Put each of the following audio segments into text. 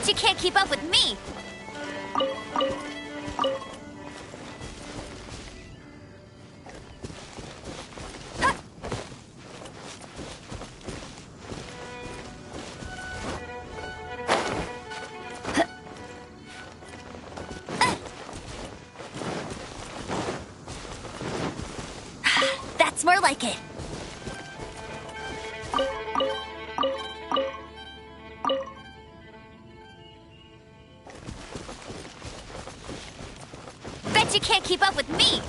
Bet you can't keep up with me! That's more like it. Bet you can't keep up with me!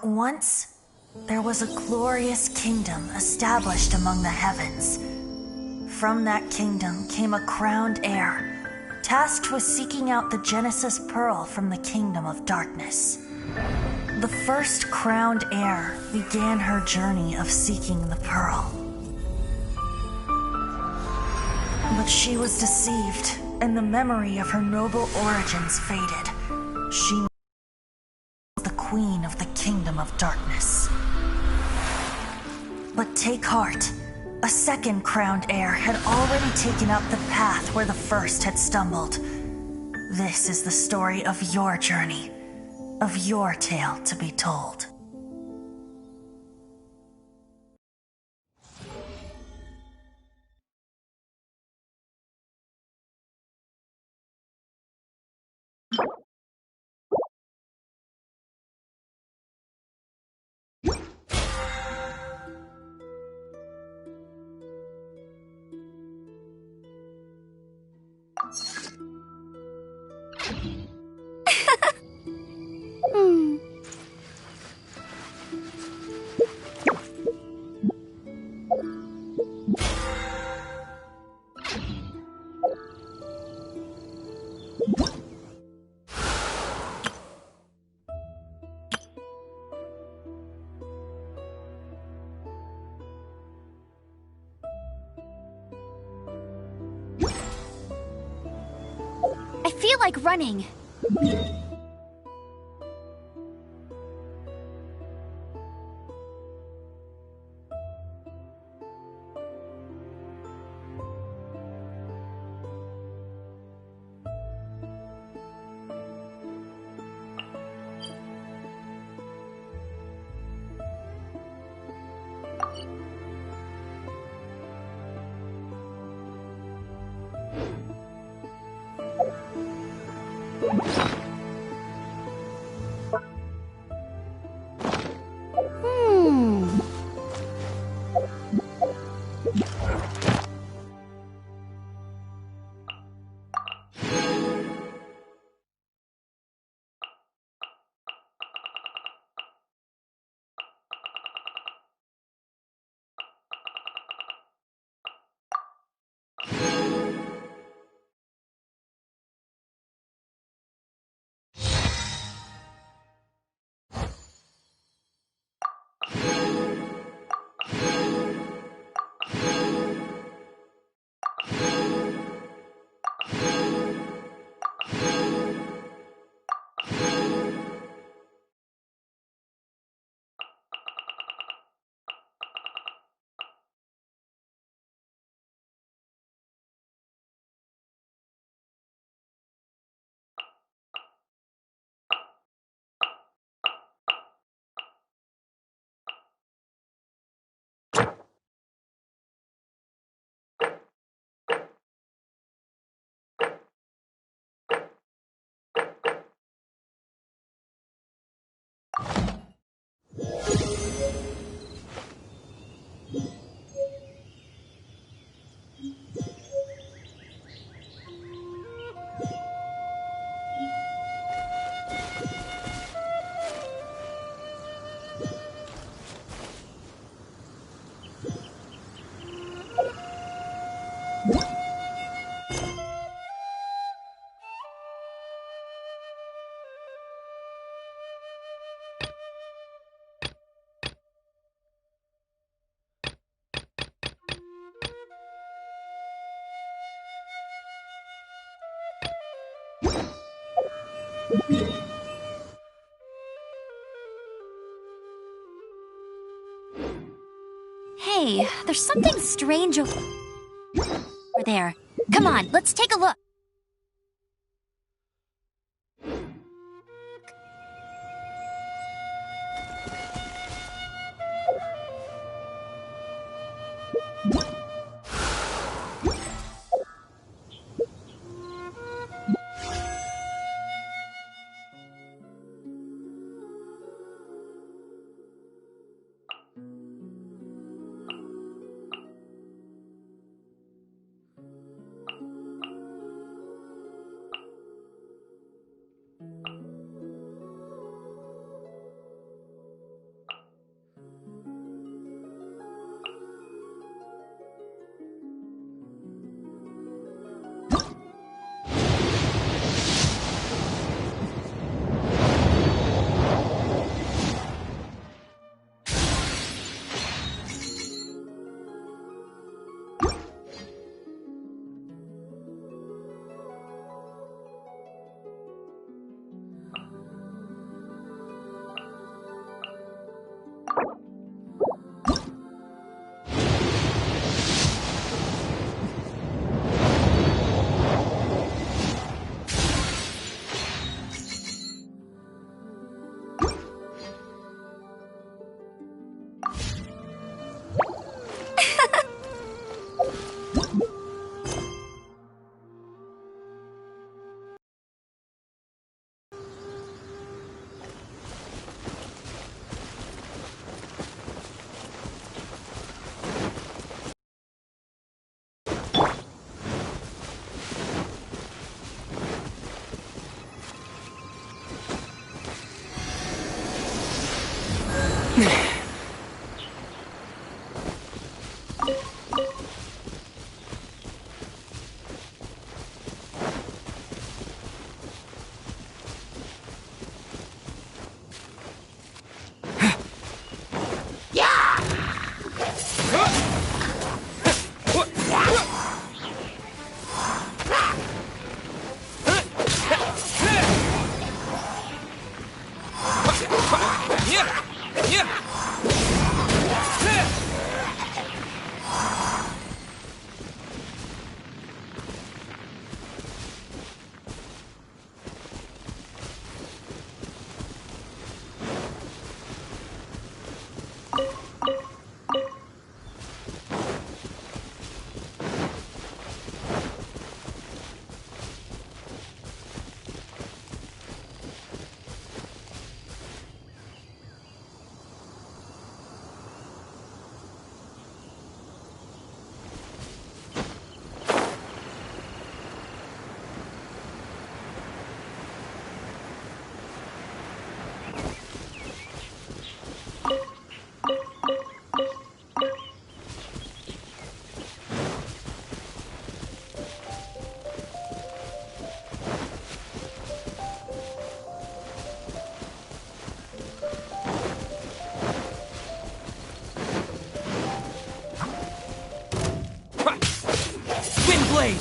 Once, there was a glorious kingdom established among the heavens. From that kingdom came a crowned heir, tasked with seeking out the Genesis Pearl from the kingdom of darkness. The first crowned heir began her journey of seeking the pearl. But she was deceived, and the memory of her noble origins faded. She the queen of the kingdom of darkness. But take heart. A second crowned heir had already taken up the path where the first had stumbled. This is the story of your journey, of your tale to be told. I feel like running. Hey, there's something strange over there. Come on, let's take a look. blade!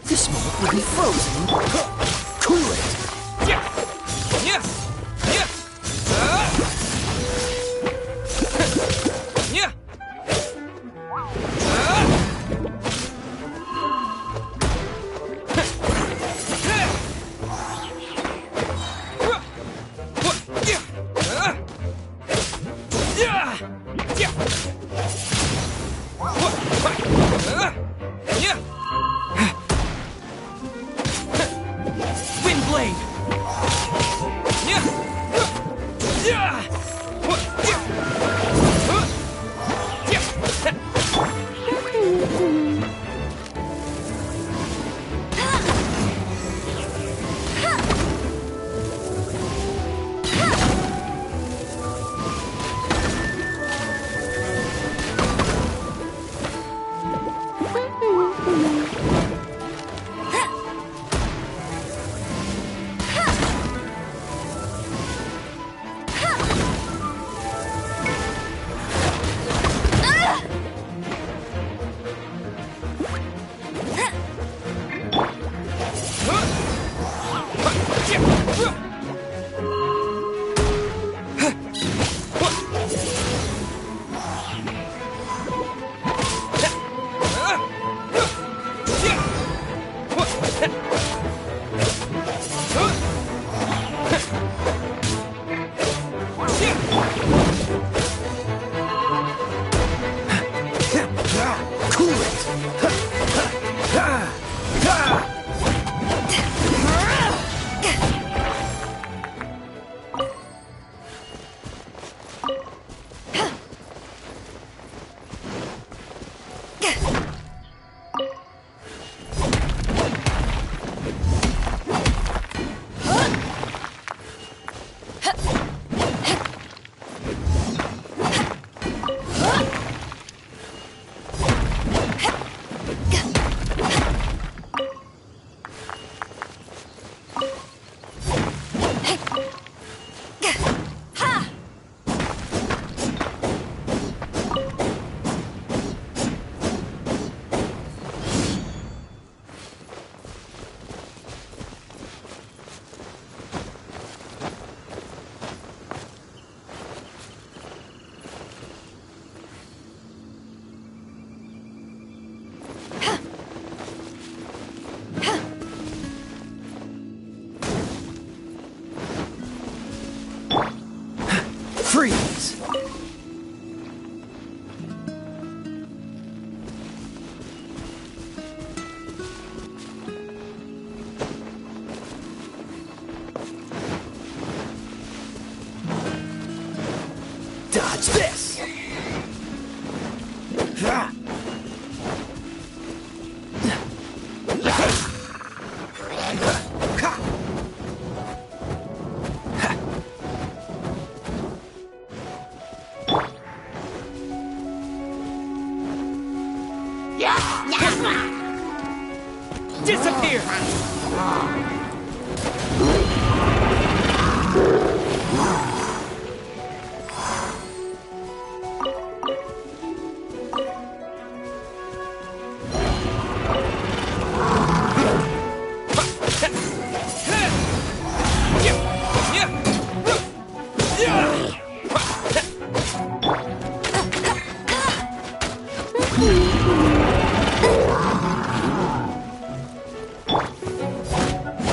This moment will be frozen. Cool it! Yeah! Yeah! Yeah! Yeah! Yeah! this. Dodge this! Disappear!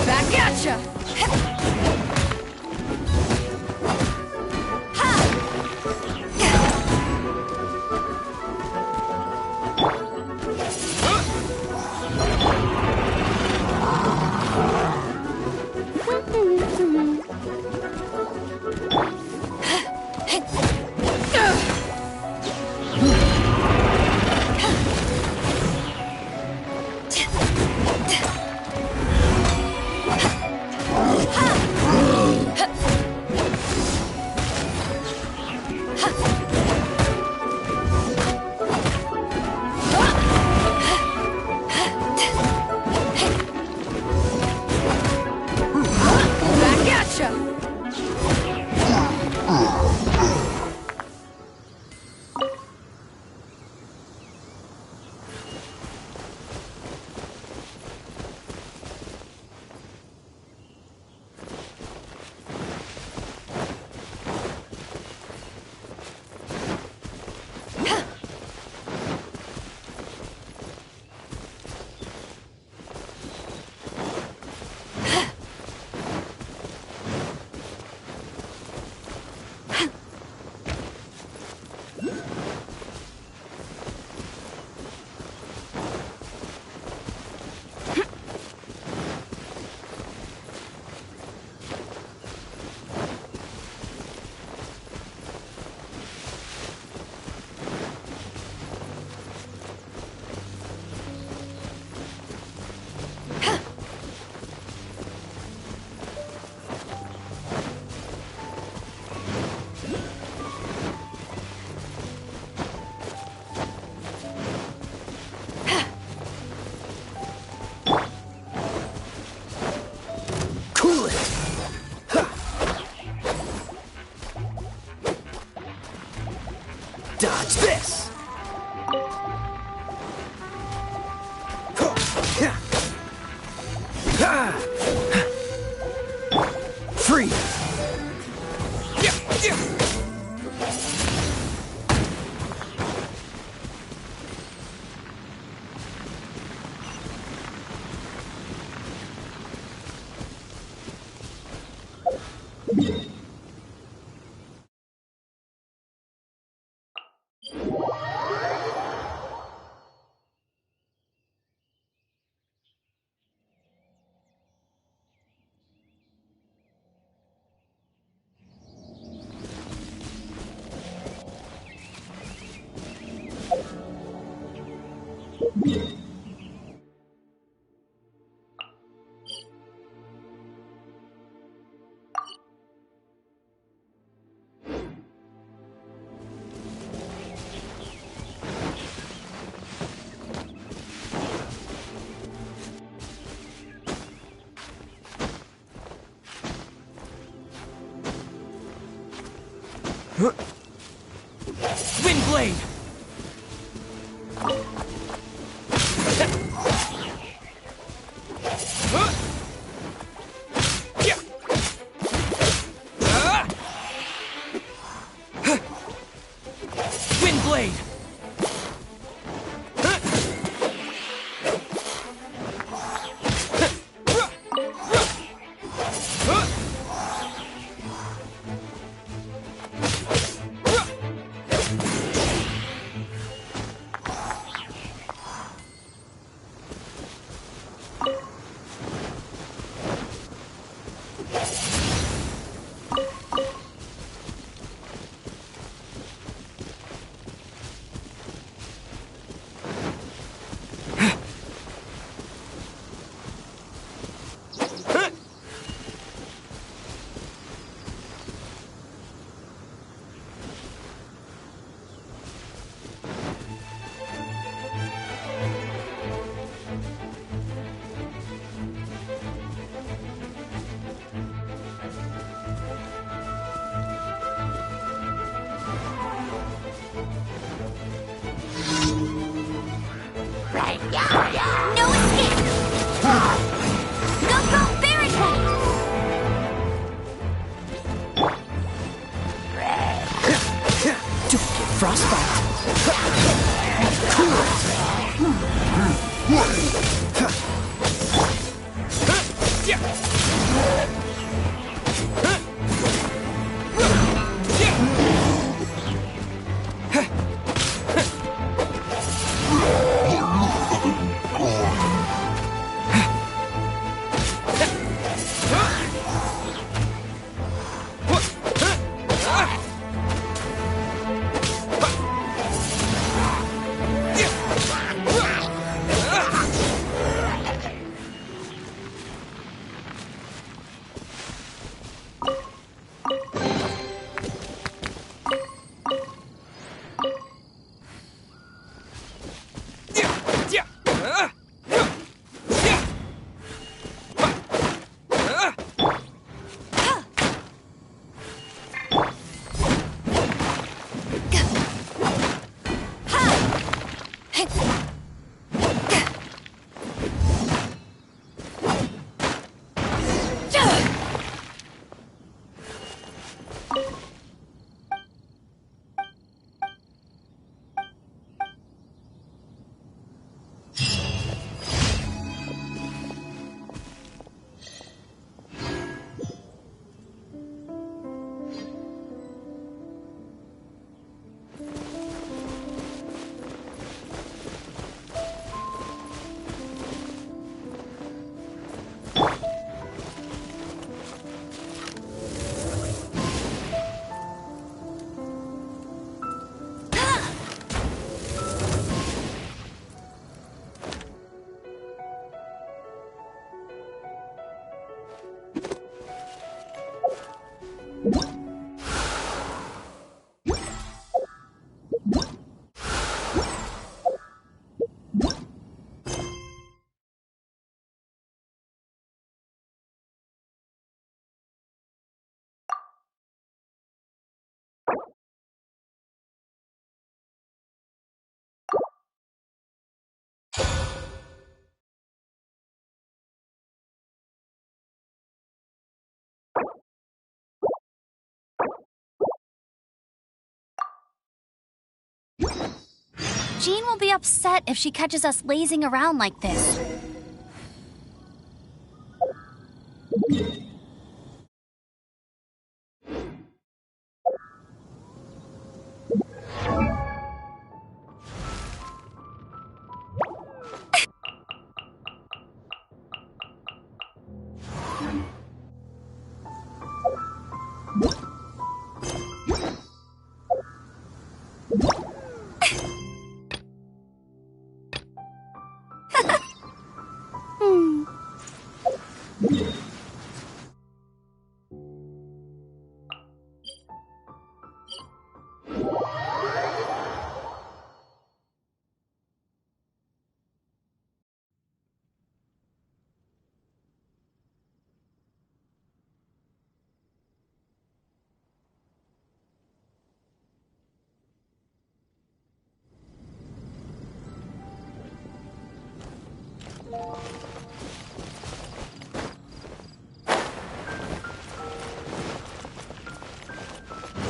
Back at ya! Back at ya! Cool it! Dodge this! Free! Wind blade! Wind blade! No escape! Go, barricade! Don't get frostbite. Jean will be upset if she catches us lazing around like this.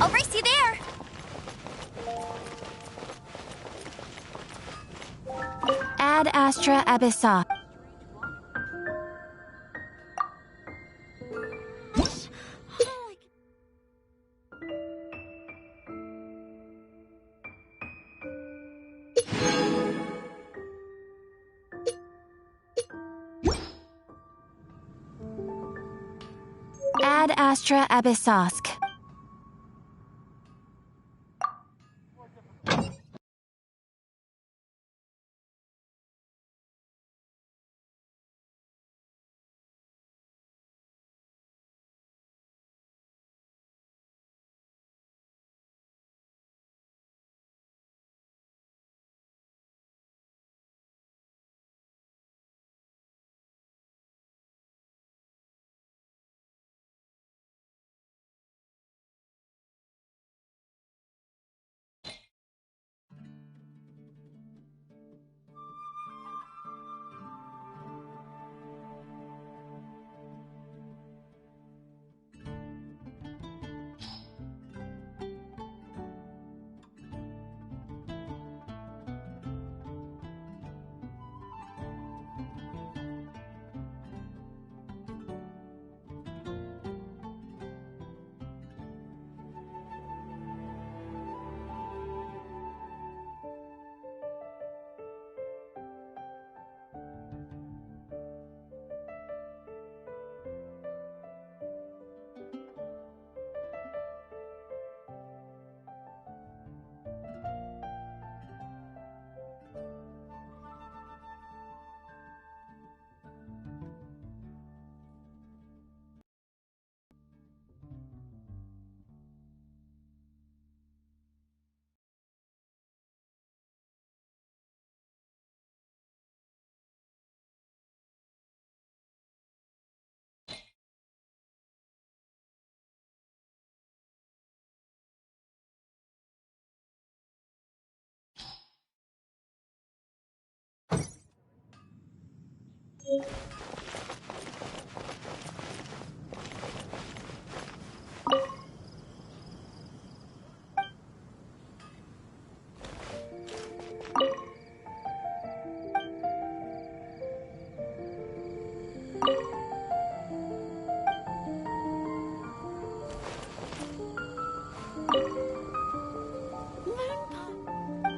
I'll race you there! Ad Astra Abyssa. Ad Astra Abyssosk.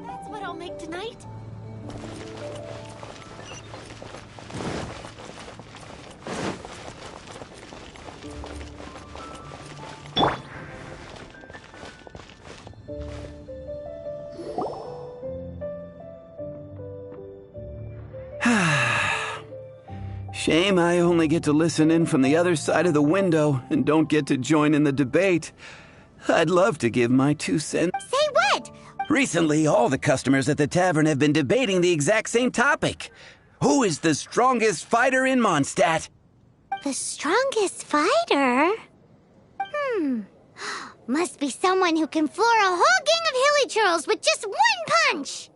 That's what I'll make tonight. Shame I only get to listen in from the other side of the window and don't get to join in the debate. I'd love to give my 2 cents. Say what? Recently, all the customers at the tavern have been debating the exact same topic. Who is the strongest fighter in Mondstadt? The strongest fighter? Must be someone who can floor a whole gang of hilly churls with just one punch.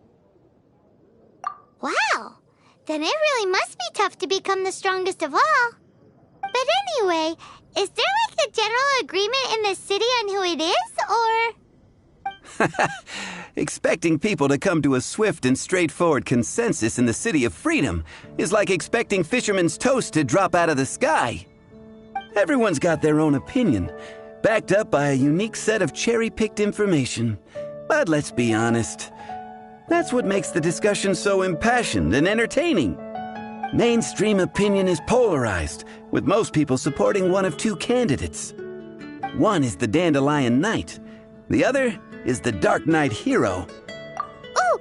Wow. Then it really must be tough to become the strongest of all. But anyway, is there like a general agreement in the city on who it is, or...? Expecting people to come to a swift and straightforward consensus in the City of Freedom is like expecting fisherman's toast to drop out of the sky. Everyone's got their own opinion, backed up by a unique set of cherry-picked information. But let's be honest, that's what makes the discussion so impassioned and entertaining. Mainstream opinion is polarized, with most people supporting one of 2 candidates. One is the Dandelion Knight, the other is the Dark Knight Hero. Ooh,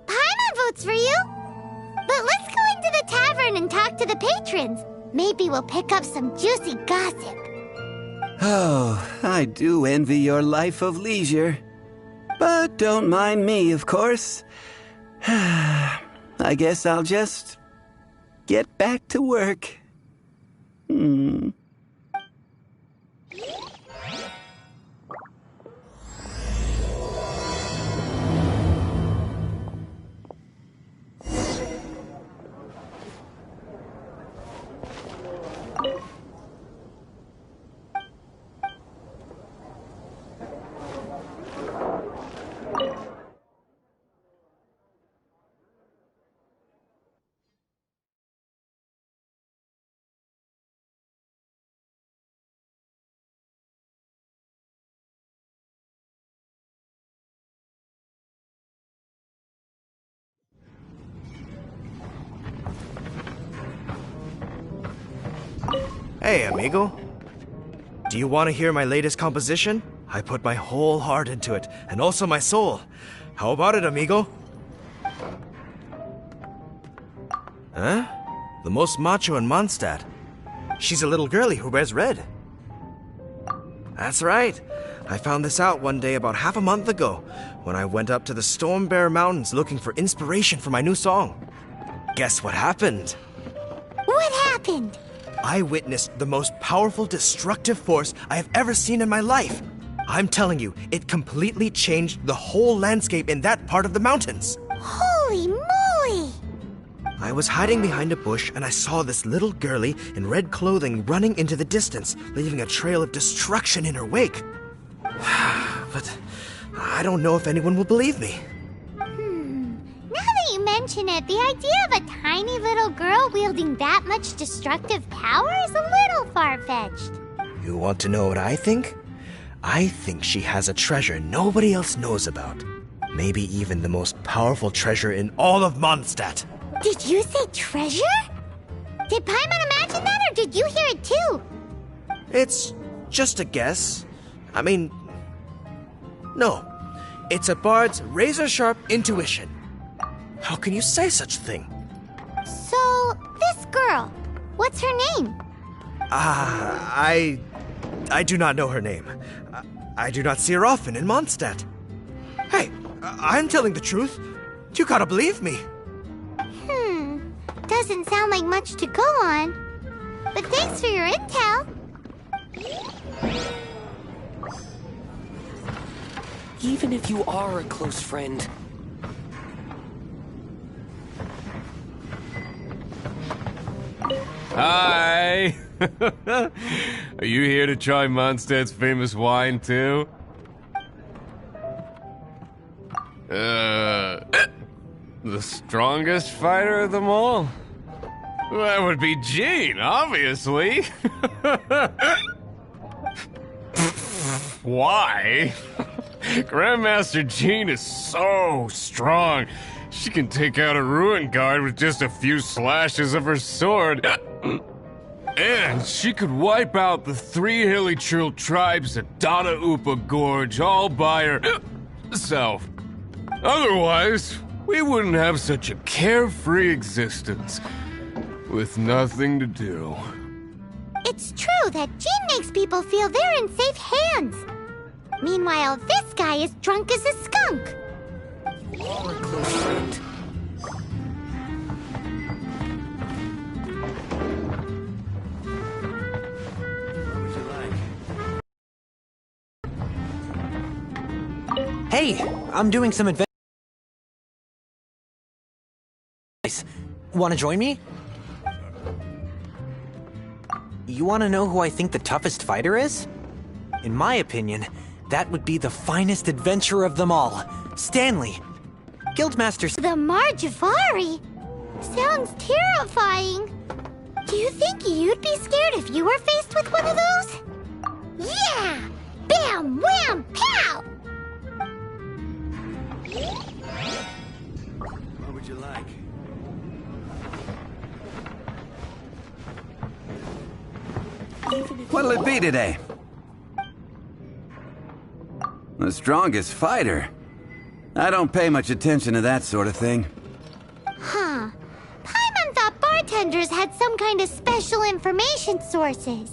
Paimon votes for you. But let's go into the tavern and talk to the patrons. Maybe we'll pick up some juicy gossip. Oh, I do envy your life of leisure. But don't mind me, of course. I guess I'll just get back to work. Hey, amigo. Do you want to hear my latest composition? I put my whole heart into it, and also my soul. How about it, amigo? Huh? The most macho in Mondstadt. She's a little girlie who wears red. That's right. I found this out one day about half a month ago, when I went up to the Storm Bear Mountains looking for inspiration for my new song. Guess what happened? What happened? I witnessed the most powerful destructive force I have ever seen in my life. I'm telling you, it completely changed the whole landscape in that part of the mountains. Holy moly! I was hiding behind a bush and I saw this little girlie in red clothing running into the distance, leaving a trail of destruction in her wake. But I don't know if anyone will believe me. Now that you mention it, the idea of a tiny little girl wielding that much destructive power is a little far-fetched. You want to know what I think? I think she has a treasure nobody else knows about. Maybe even the most powerful treasure in all of Mondstadt. Did you say treasure? Did Paimon imagine that, or did you hear it too? It's just a guess. I mean, no. It's a bard's razor-sharp intuition. How can you say such a thing? So, this girl, what's her name? I do not know her name. I do not see her often in Mondstadt. Hey, I'm telling the truth. You gotta believe me. Doesn't sound like much to go on. But thanks for your intel. Even if you are a close friend. Hi! Are you here to try Mondstadt's famous wine, too? The strongest fighter of them all? That would be Jean, obviously. Why? Grandmaster Jean is so strong. She can take out a ruin guard with just a few slashes of her sword. And she could wipe out the 3 hilly Trill tribes at Dada Upa Gorge all by herself. Otherwise, we wouldn't have such a carefree existence with nothing to do. It's true that Jean makes people feel they're in safe hands. Meanwhile, this guy is drunk as a skunk. You are a close friend. Hey, I'm doing some adventure. Want to join me? You want to know who I think the toughest fighter is? In my opinion, that would be the finest adventurer of them all, Stanley. Guildmaster. The Marjavari? Sounds terrifying. Do you think you'd be scared if you were faced with one of those? Yeah! Bam! Wham! Pow! What would you like? What'll it be today? The strongest fighter? I don't pay much attention to that sort of thing. Huh. Paimon thought bartenders had some kind of special information sources.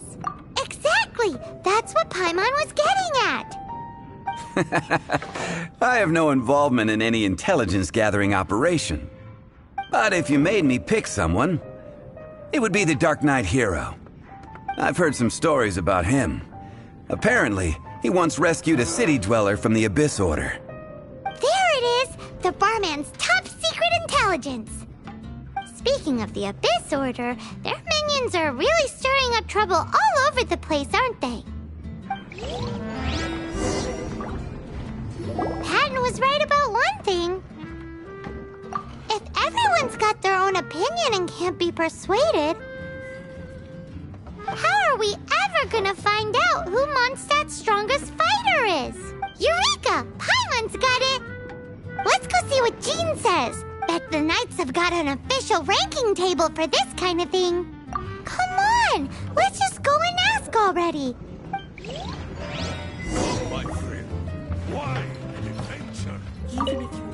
Exactly! That's what Paimon was getting at! I have no involvement in any intelligence-gathering operation. But if you made me pick someone, it would be the Dark Knight hero. I've heard some stories about him. Apparently, he once rescued a city dweller from the Abyss Order. There it is! The barman's top secret intelligence! Speaking of the Abyss Order, their minions are really stirring up trouble all over the place, aren't they? Patton was right about one thing. If everyone's got their own opinion and can't be persuaded, how are we ever gonna find out who Mondstadt's strongest fighter is? Eureka! Paimon's got it! Let's go see what Jean says. Bet the Knights have got an official ranking table for this kind of thing. Come on! Let's just go and ask already. wine and adventure. Even if you...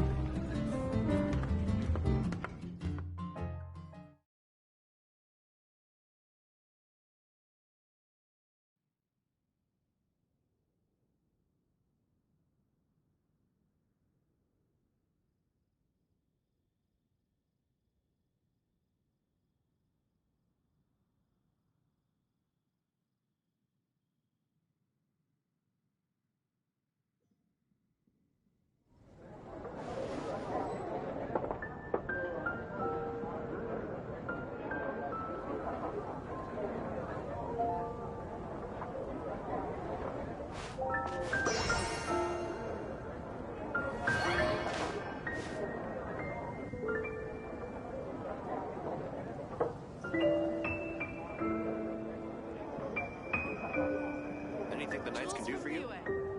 Anything the Knights can do for you?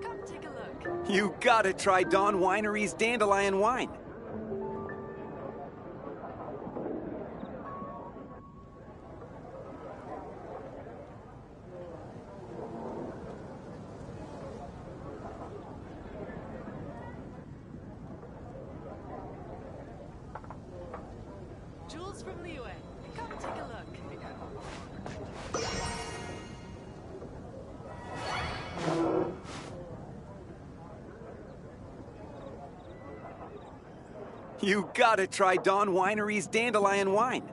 Come take a look. You gotta try Dawn Winery's Dandelion Wine. Jules from Liyue. Come take a look. You gotta try Dawn Winery's Dandelion Wine.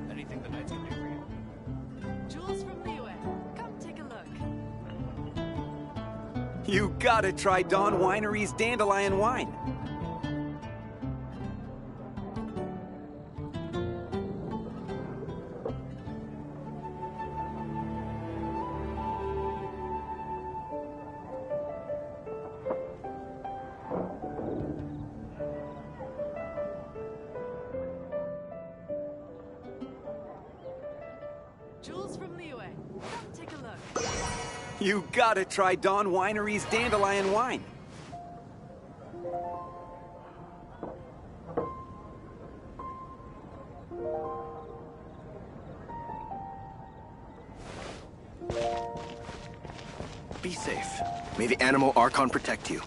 Anything the Knights can do for you? Jules from Liyue. Come take a look. You gotta try Dawn Winery's Dandelion Wine. Jules from Liyue. Come take a look. You gotta try Dawn Winery's Dandelion Wine. Be safe. May the animal Archon protect you.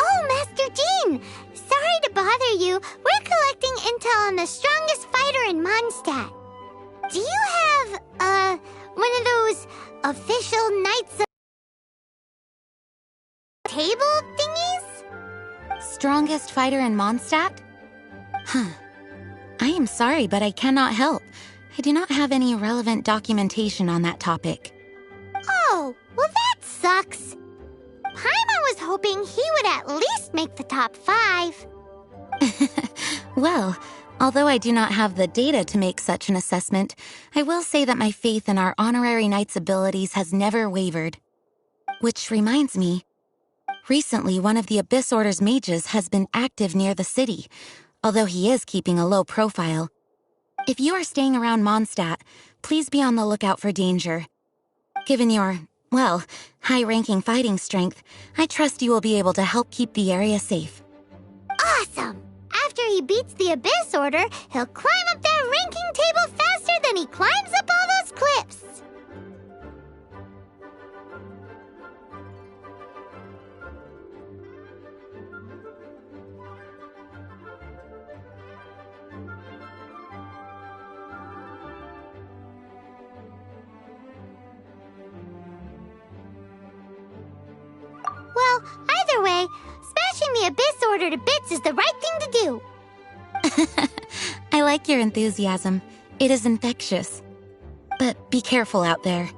Oh, Master Jean! Sorry to bother you. We're collecting intel on the strongest fighter in Mondstadt. Do you have, one of those official Knights of Table thingies? Strongest fighter in Mondstadt? Huh. I am sorry, but I cannot help. I do not have any relevant documentation on that topic. Oh, well that sucks. Paimon was hoping he would at least make the top 5. Well, Although I do not have the data to make such an assessment, I will say that my faith in our honorary knight's abilities has never wavered. Which reminds me, recently one of the Abyss Order's mages has been active near the city, although he is keeping a low profile. If you are staying around Mondstadt, please be on the lookout for danger. Given your, well, high-ranking fighting strength, I trust you will be able to help keep the area safe. Awesome! After he beats the Abyss Order, he'll climb up that ranking table faster than he climbs up all those cliffs! Well, either way, smashing the Abyss Order to bits is the right thing to do. I like your enthusiasm. It is infectious. But be careful out there.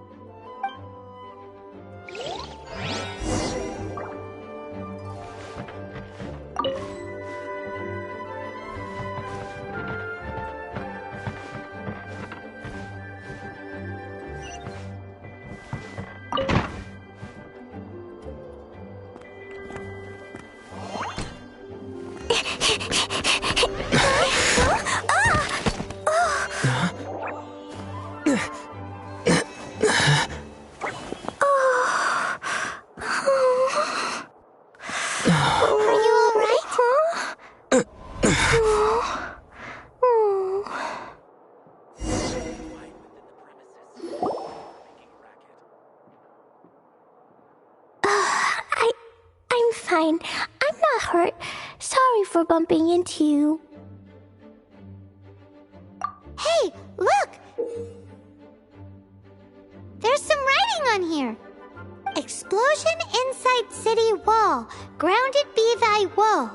Fine. I'm not hurt. Sorry for bumping into you. Hey, look! There's some writing on here. Explosion inside city wall. Grounded be thy woe.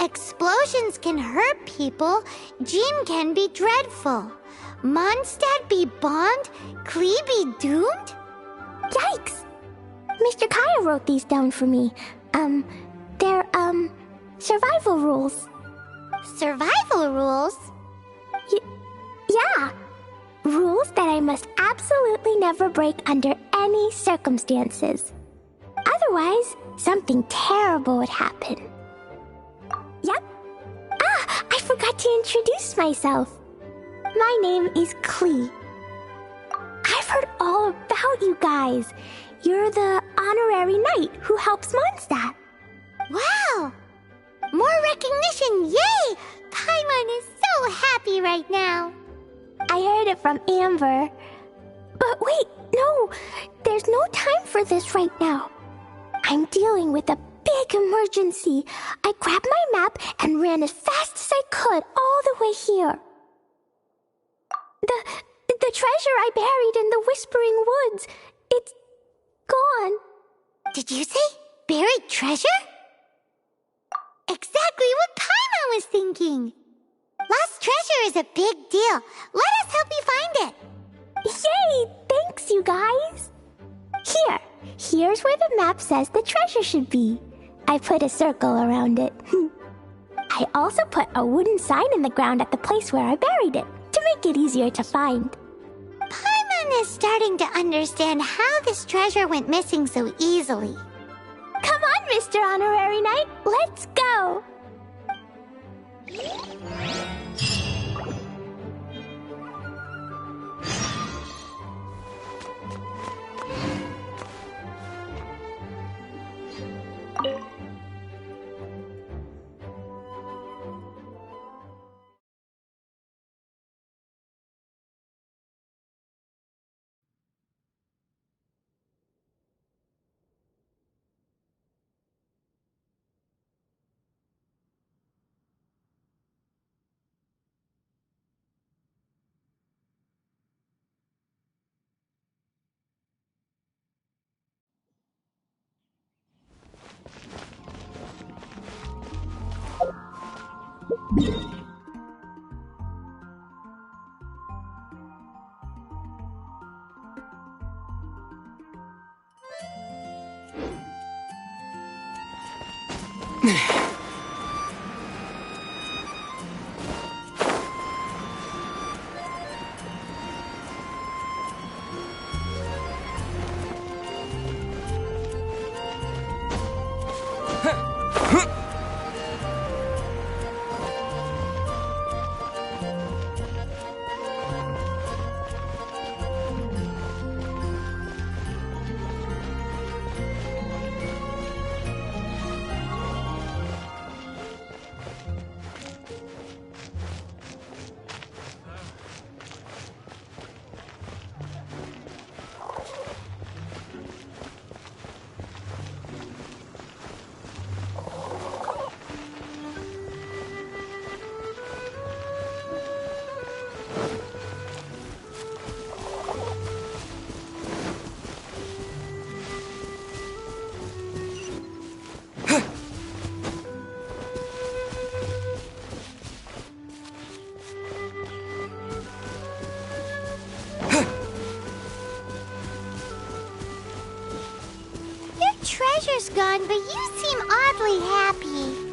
Explosions can hurt people. Jean can be dreadful. Mondstadt be bombed. Klee be doomed? Yikes! Mr. Kaya wrote these down for me. They're, survival rules. Survival rules? Yeah. Rules that I must absolutely never break under any circumstances. Otherwise, something terrible would happen. Yep. Ah, I forgot to introduce myself. My name is Klee. I've heard all about you guys. You're the honorary knight who helps Mondstadt. Wow! More recognition, yay! Paimon is so happy right now. I heard it from Amber. But wait, no! There's no time for this right now. I'm dealing with a big emergency. I grabbed my map and ran as fast as I could all the way here. The treasure I buried in the Whispering Woods, it's gone. Did you say buried treasure? Exactly what Paimon was thinking. Lost treasure is a big deal. Let us help you find it. Yay! Thanks, you guys. Here's where the map says the treasure should be. I put a circle around it. I also put a wooden sign in the ground at the place where I buried it, to make it easier to find. Paimon is starting to understand how this treasure went missing so easily. Come on, Mr. Honorary Knight, let's go! fire's gone, but you seem oddly happy.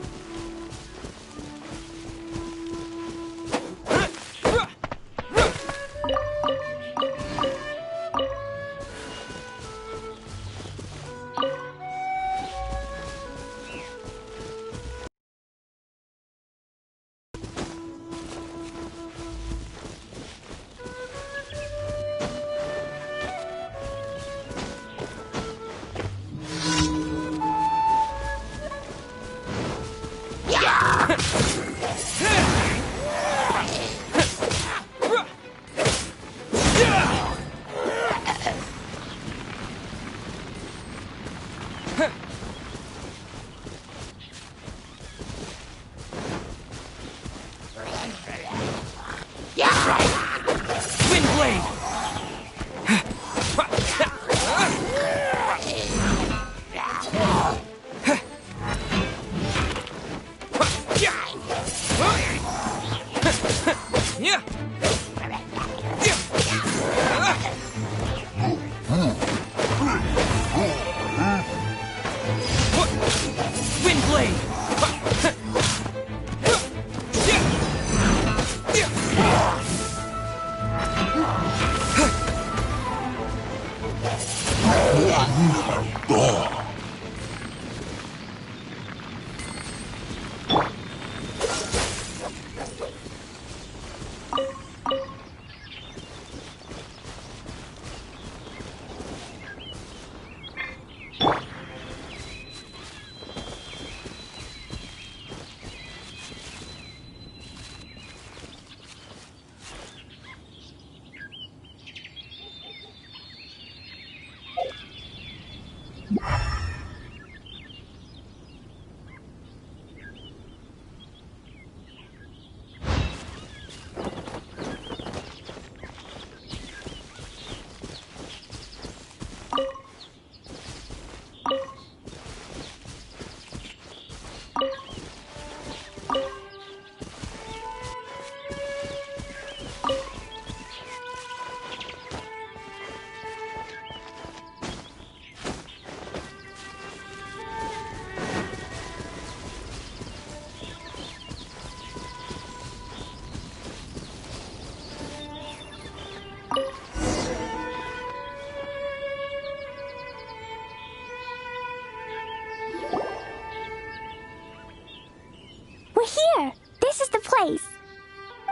Here! This is the place!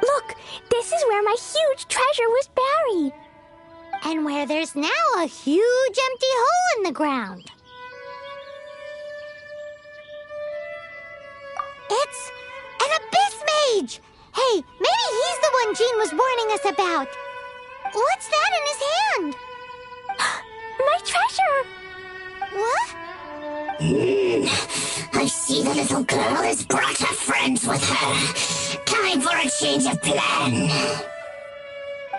Look! This is where my huge treasure was buried! And where there's now a huge empty hole in the ground. It's an abyss mage! Hey, maybe he's the one Jean was warning us about. What's that in his hand? My treasure! What? I see the little girl has brought her friends with her. Time for a change of plan.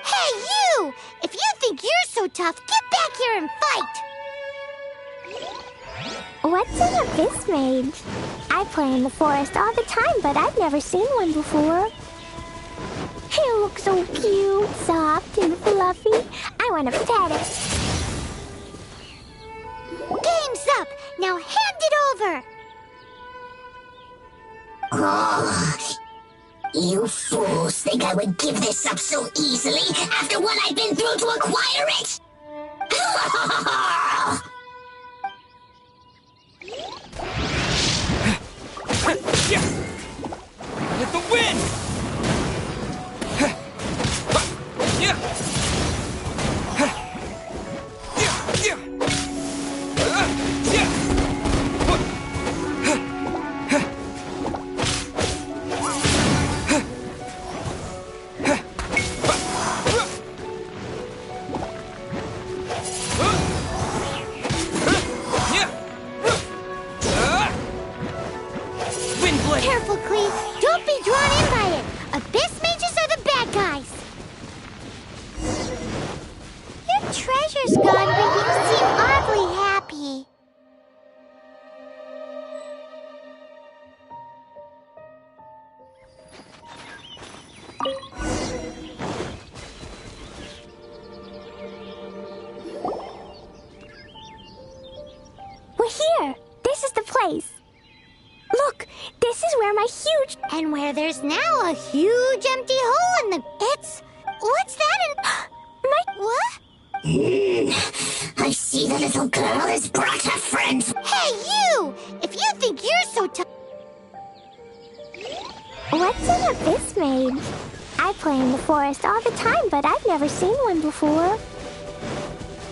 Hey, you! If you think you're so tough, get back here and fight! What's an abyss mage? I play in the forest all the time, but I've never seen one before. He looks so cute, soft, and fluffy. I want to pet it. Game's up! Now hand it over! Oh, you fools think I would give this up so easily after what I've been through to acquire it? With the wind! I see the little girl has brought her friends. Hey, you! If you think you're so tough... What's an abyss mage? I play in the forest all the time, but I've never seen one before.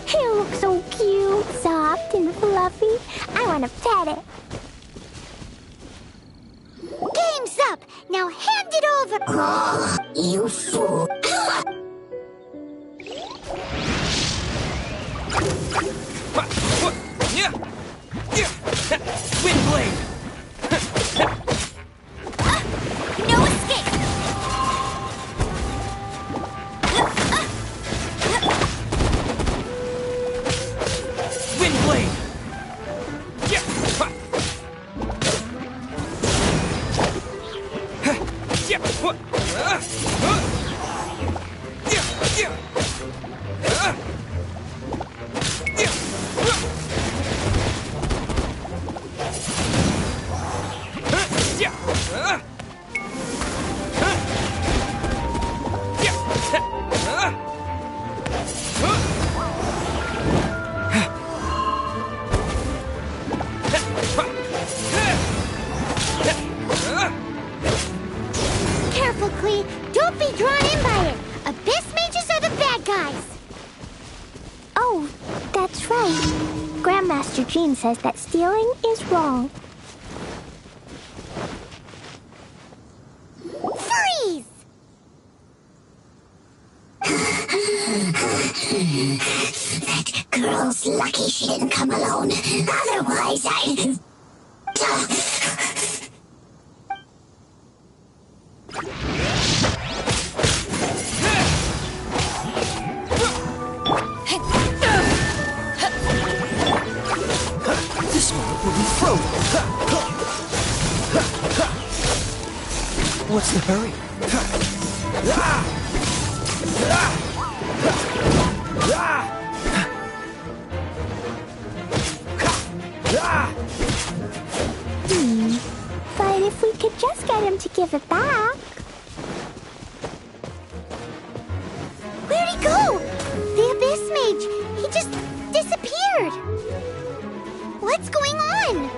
He looks so cute, soft, and fluffy. I want to pet it. Game's up! Now hand it over! Oh, you fool. Windblade! No escape! Windblade! Careful, Klee. Don't be drawn in by it. Abyss mages are the bad guys. Oh, that's right. Grandmaster Jean says that stealing is wrong. Freeze! That girl's lucky she didn't come alone. Otherwise, I... This moment will be frozen. What's the hurry? But if we could just get him to give it back... Where'd he go? The Abyss Mage. He just disappeared. What's going on?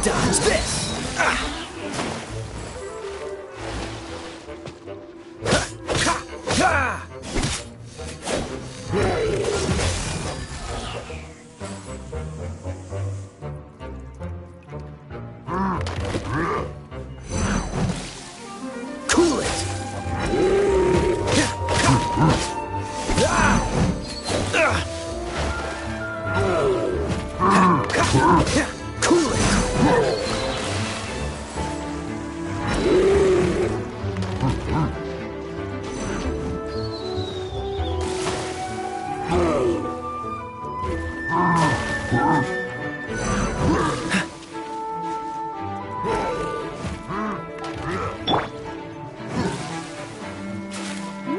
Dodge this! Cool it! Cool it!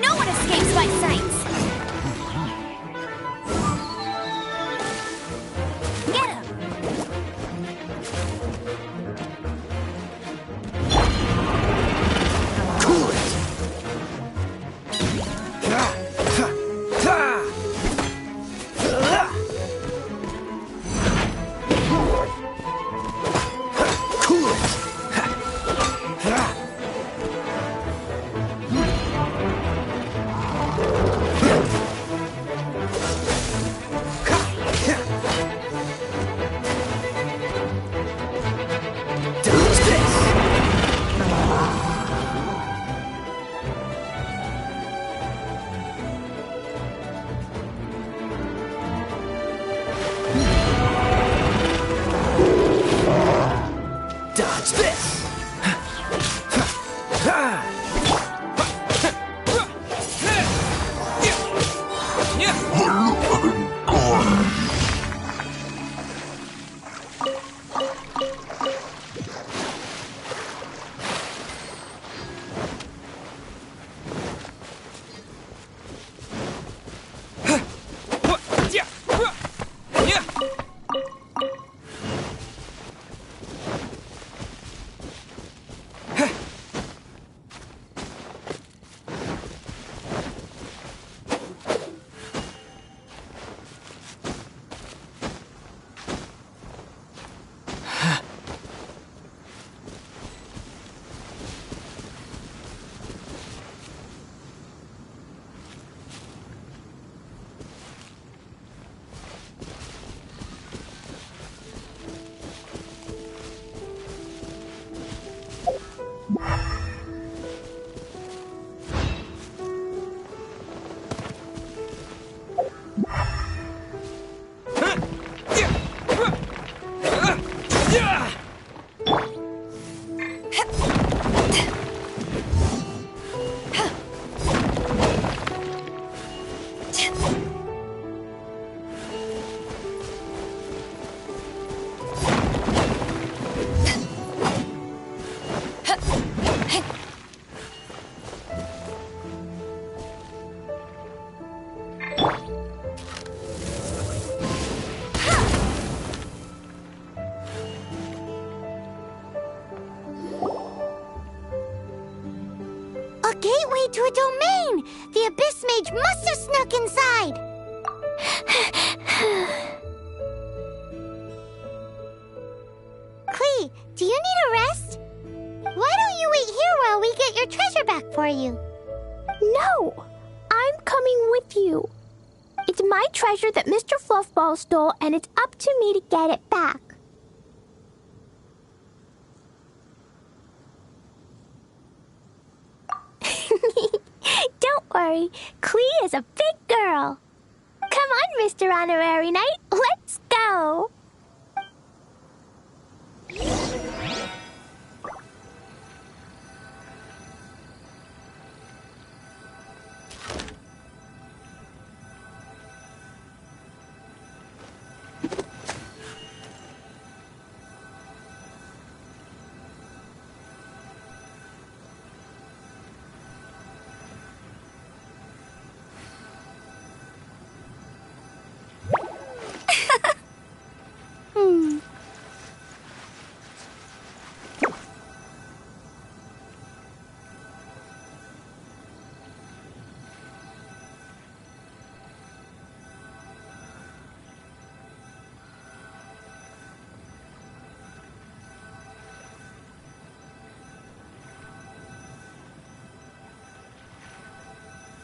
No one escapes my sights! Get him! Cool it! Cool it! Dodge this! Dodge this! A gateway to a domain! The Abyss Mage must have snuck inside! Klee, do you need a rest? Why don't you wait here while we get your treasure back for you? No! I'm coming with you. It's my treasure that Mr. Fluffball stole, and it's up to me to get it back. Don't worry, Klee is a big girl. Come on, Mr. Honorary Knight, let's go.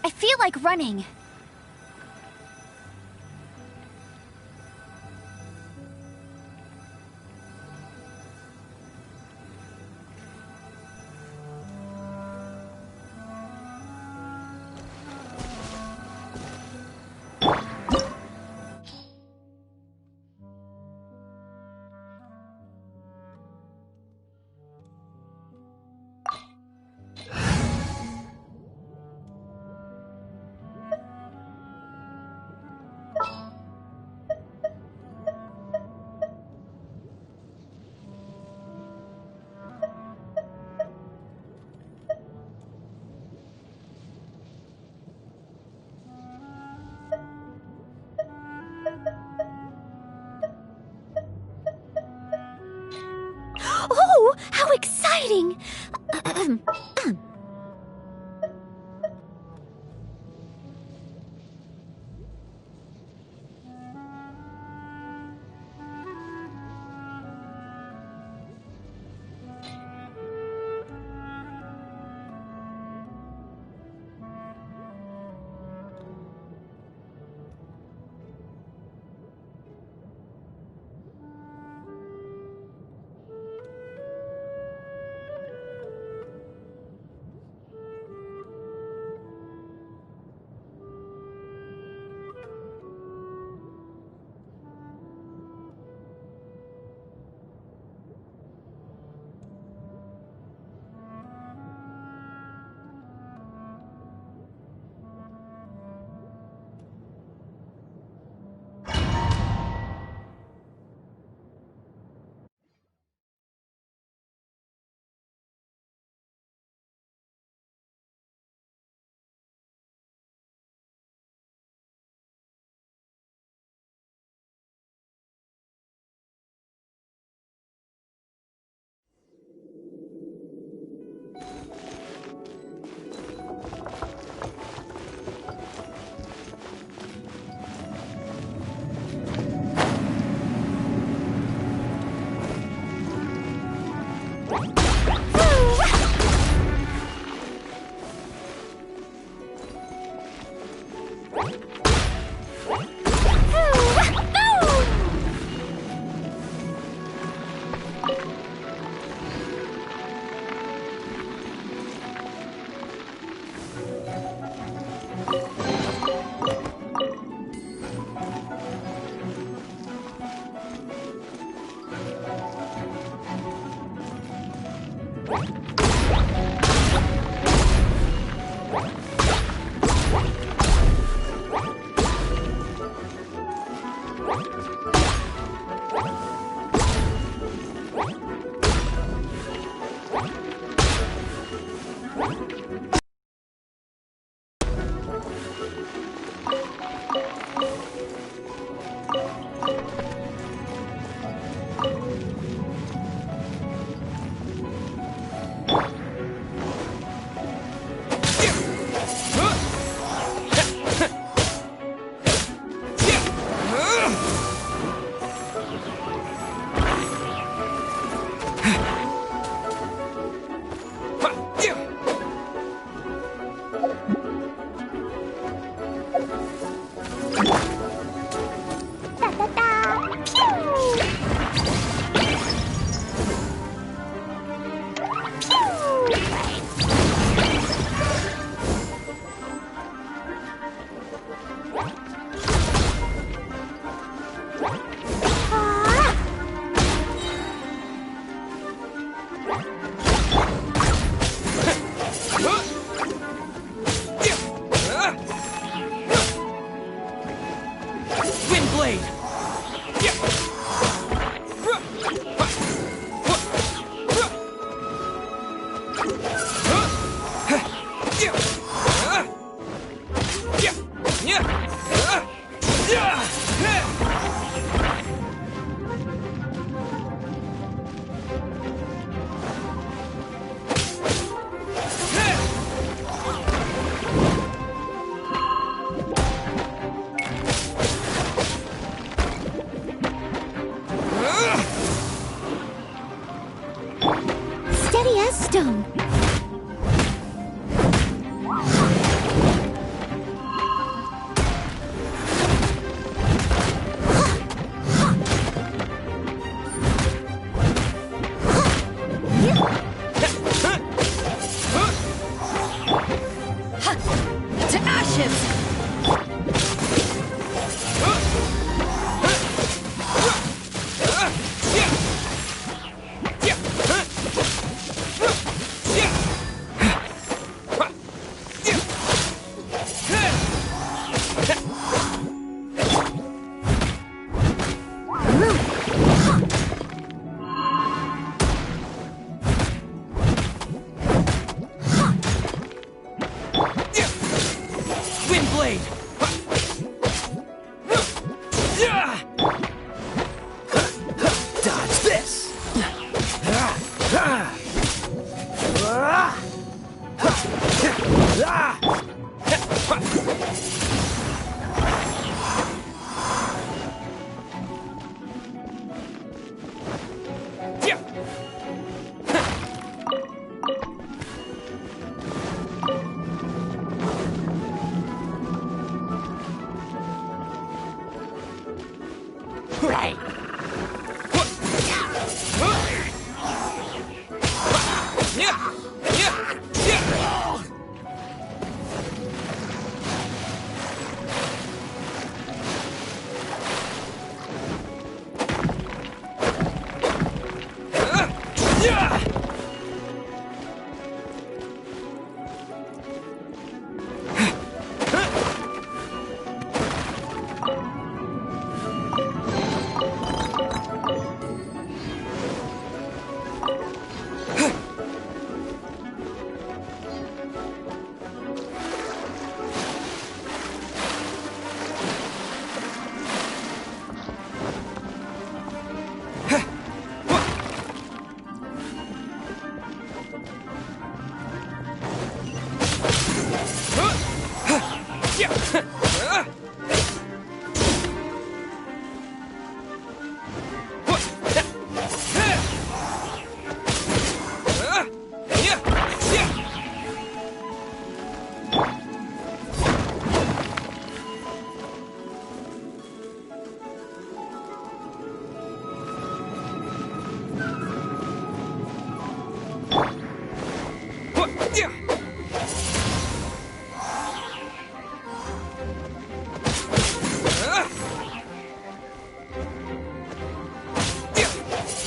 I feel like running. Oh, how exciting! blade! Dodge this! Right.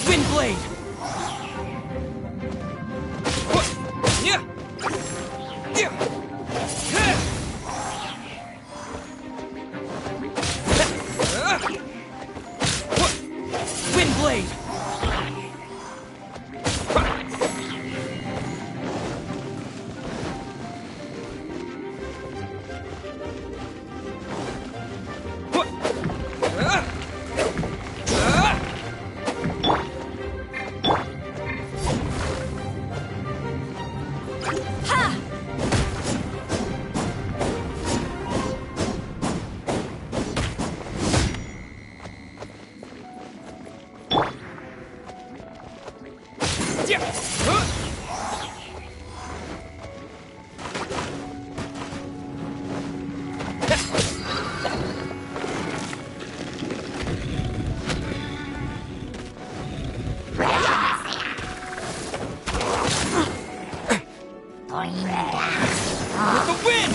Wind blade! Wind blade! With the wind!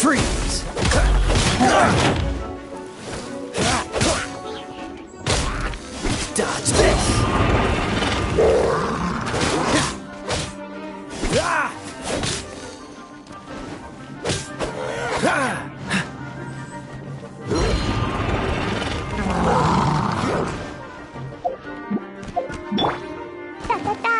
Freeze! Dodge this! Ta-ta-ta!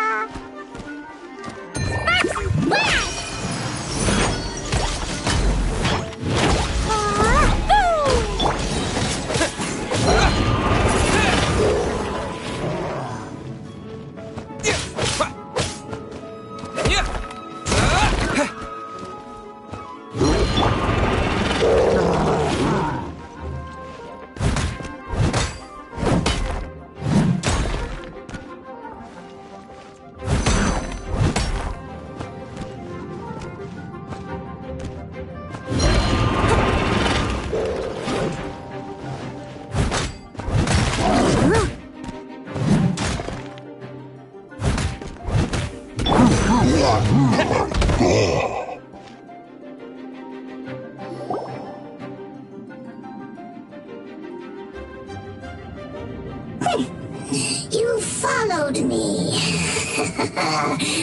You followed me.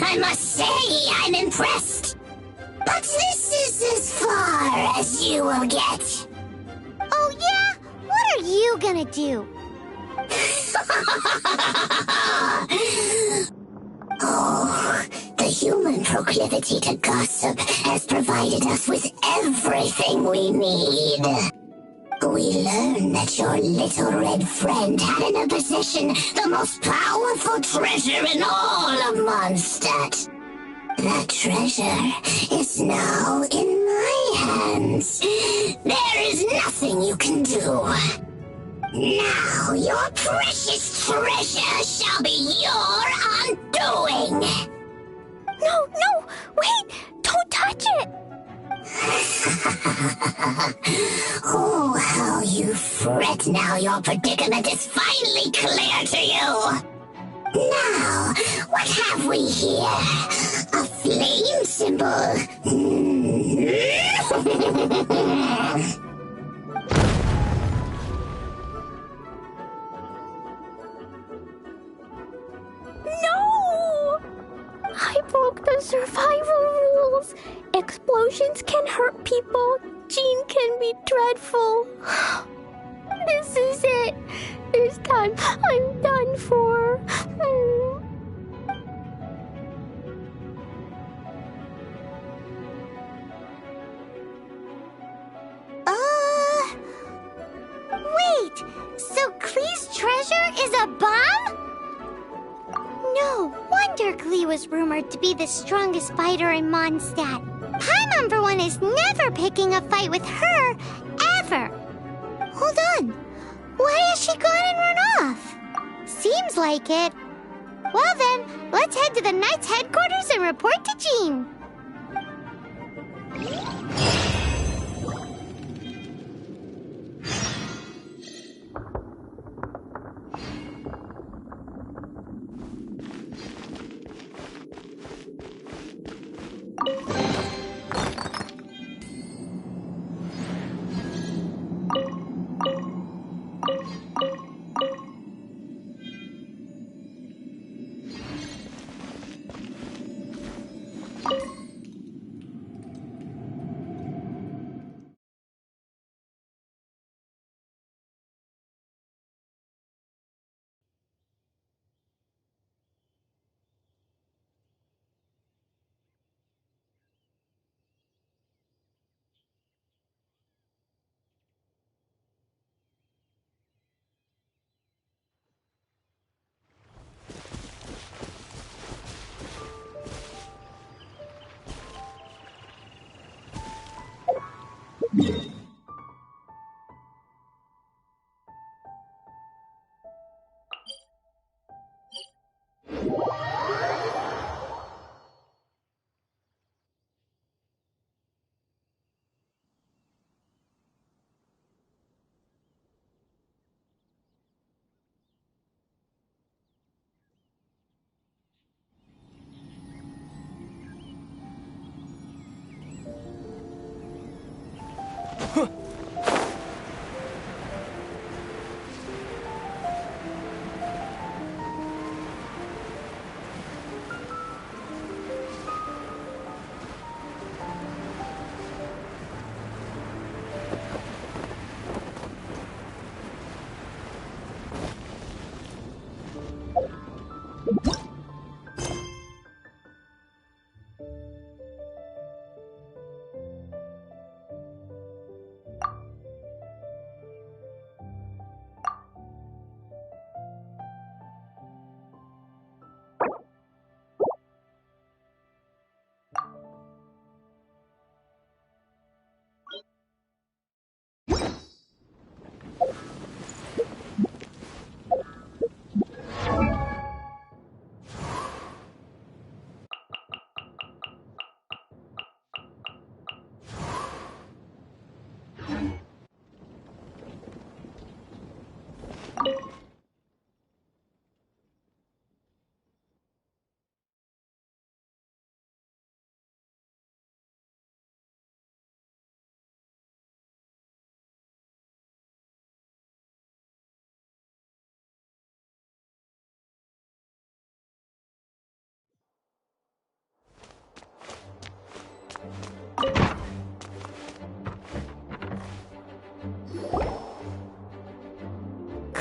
I must say, I'm impressed. But this is as far as you will get. Oh, yeah? What are you gonna do? Oh, the human proclivity to gossip has provided us with everything we need. We learned that your little red friend had in her possession the most powerful treasure in all of Mondstadt. That treasure is now in my hands. There is nothing you can do. Now your precious treasure shall be your undoing. No, wait! Don't touch it! Oh, how you fret now your predicament is finally clear to you. Now, what have we here? A flame symbol. No! I broke the survival rules. Explosions can hurt people. Jean can be dreadful. This is it. This time, I'm done for. Wait! So Klee's treasure is a bomb? No wonder Klee was rumored to be the strongest fighter in Mondstadt. Paimon, for one, is never picking a fight with her, ever. Hold on. Why has she gone and run off? Seems like it. Well then, let's head to the Knights headquarters and report to Jean.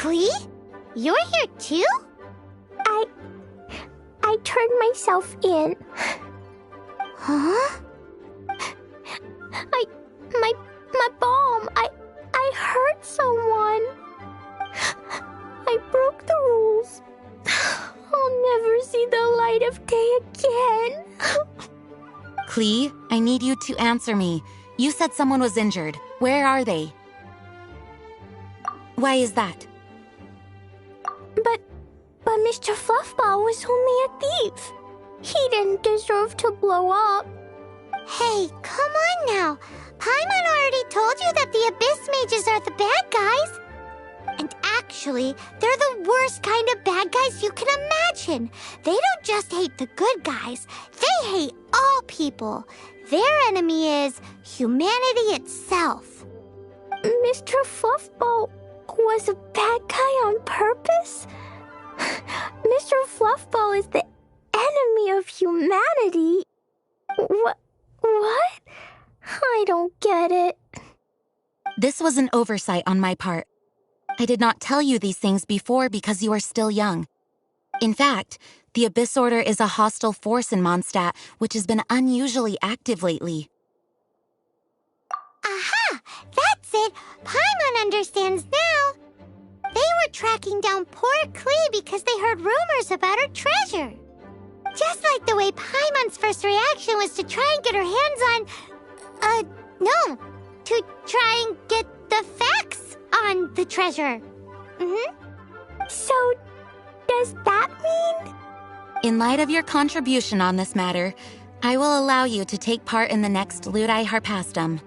Klee? You're here too? I turned myself in. Huh? My bomb. I hurt someone. I broke the rules. I'll never see the light of day again. Klee, I need you to answer me. You said someone was injured. Where are they? Why is that? But Mr. Fluffball was only a thief. He didn't deserve to blow up. Hey, come on now. Paimon already told you that the Abyss Mages are the bad guys. And actually, they're the worst kind of bad guys you can imagine. They don't just hate the good guys. They hate all people. Their enemy is humanity itself. Mr. Fluffball was a bad guy on purpose? Mr. Fluffball is the enemy of humanity. What? I don't get it. This was an oversight on my part. I did not tell you these things before because you are still young. In fact, the Abyss Order is a hostile force in Mondstadt, which has been unusually active lately. Aha! That's it! Paimon understands now. They were tracking down poor Klee because they heard rumors about her treasure. Just like the way Paimon's first reaction was to try and get her hands on... no. To try and get the facts on the treasure. So, does that mean... In light of your contribution on this matter, I will allow you to take part in the next Ludi Harpastum.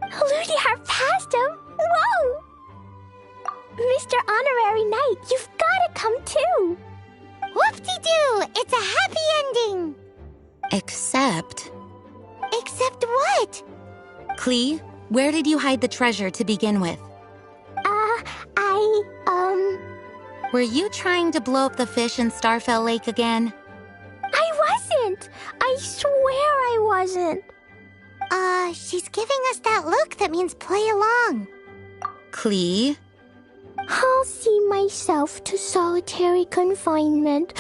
Ludi Harpastum? Whoa! Mr. Honorary Knight, you've gotta come too! Whoop-de-doo! It's a happy ending! Except... Except what? Klee, where did you hide the treasure to begin with? Were you trying to blow up the fish in Starfell Lake again? I wasn't! I swear I wasn't! She's giving us that look that means play along. Klee? I'll see myself to solitary confinement.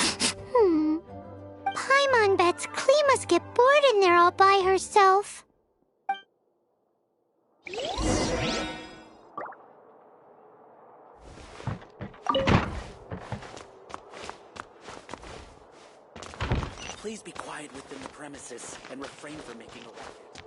Paimon bets Klee must get bored in there all by herself. Please be quiet within the premises and refrain from making a racket.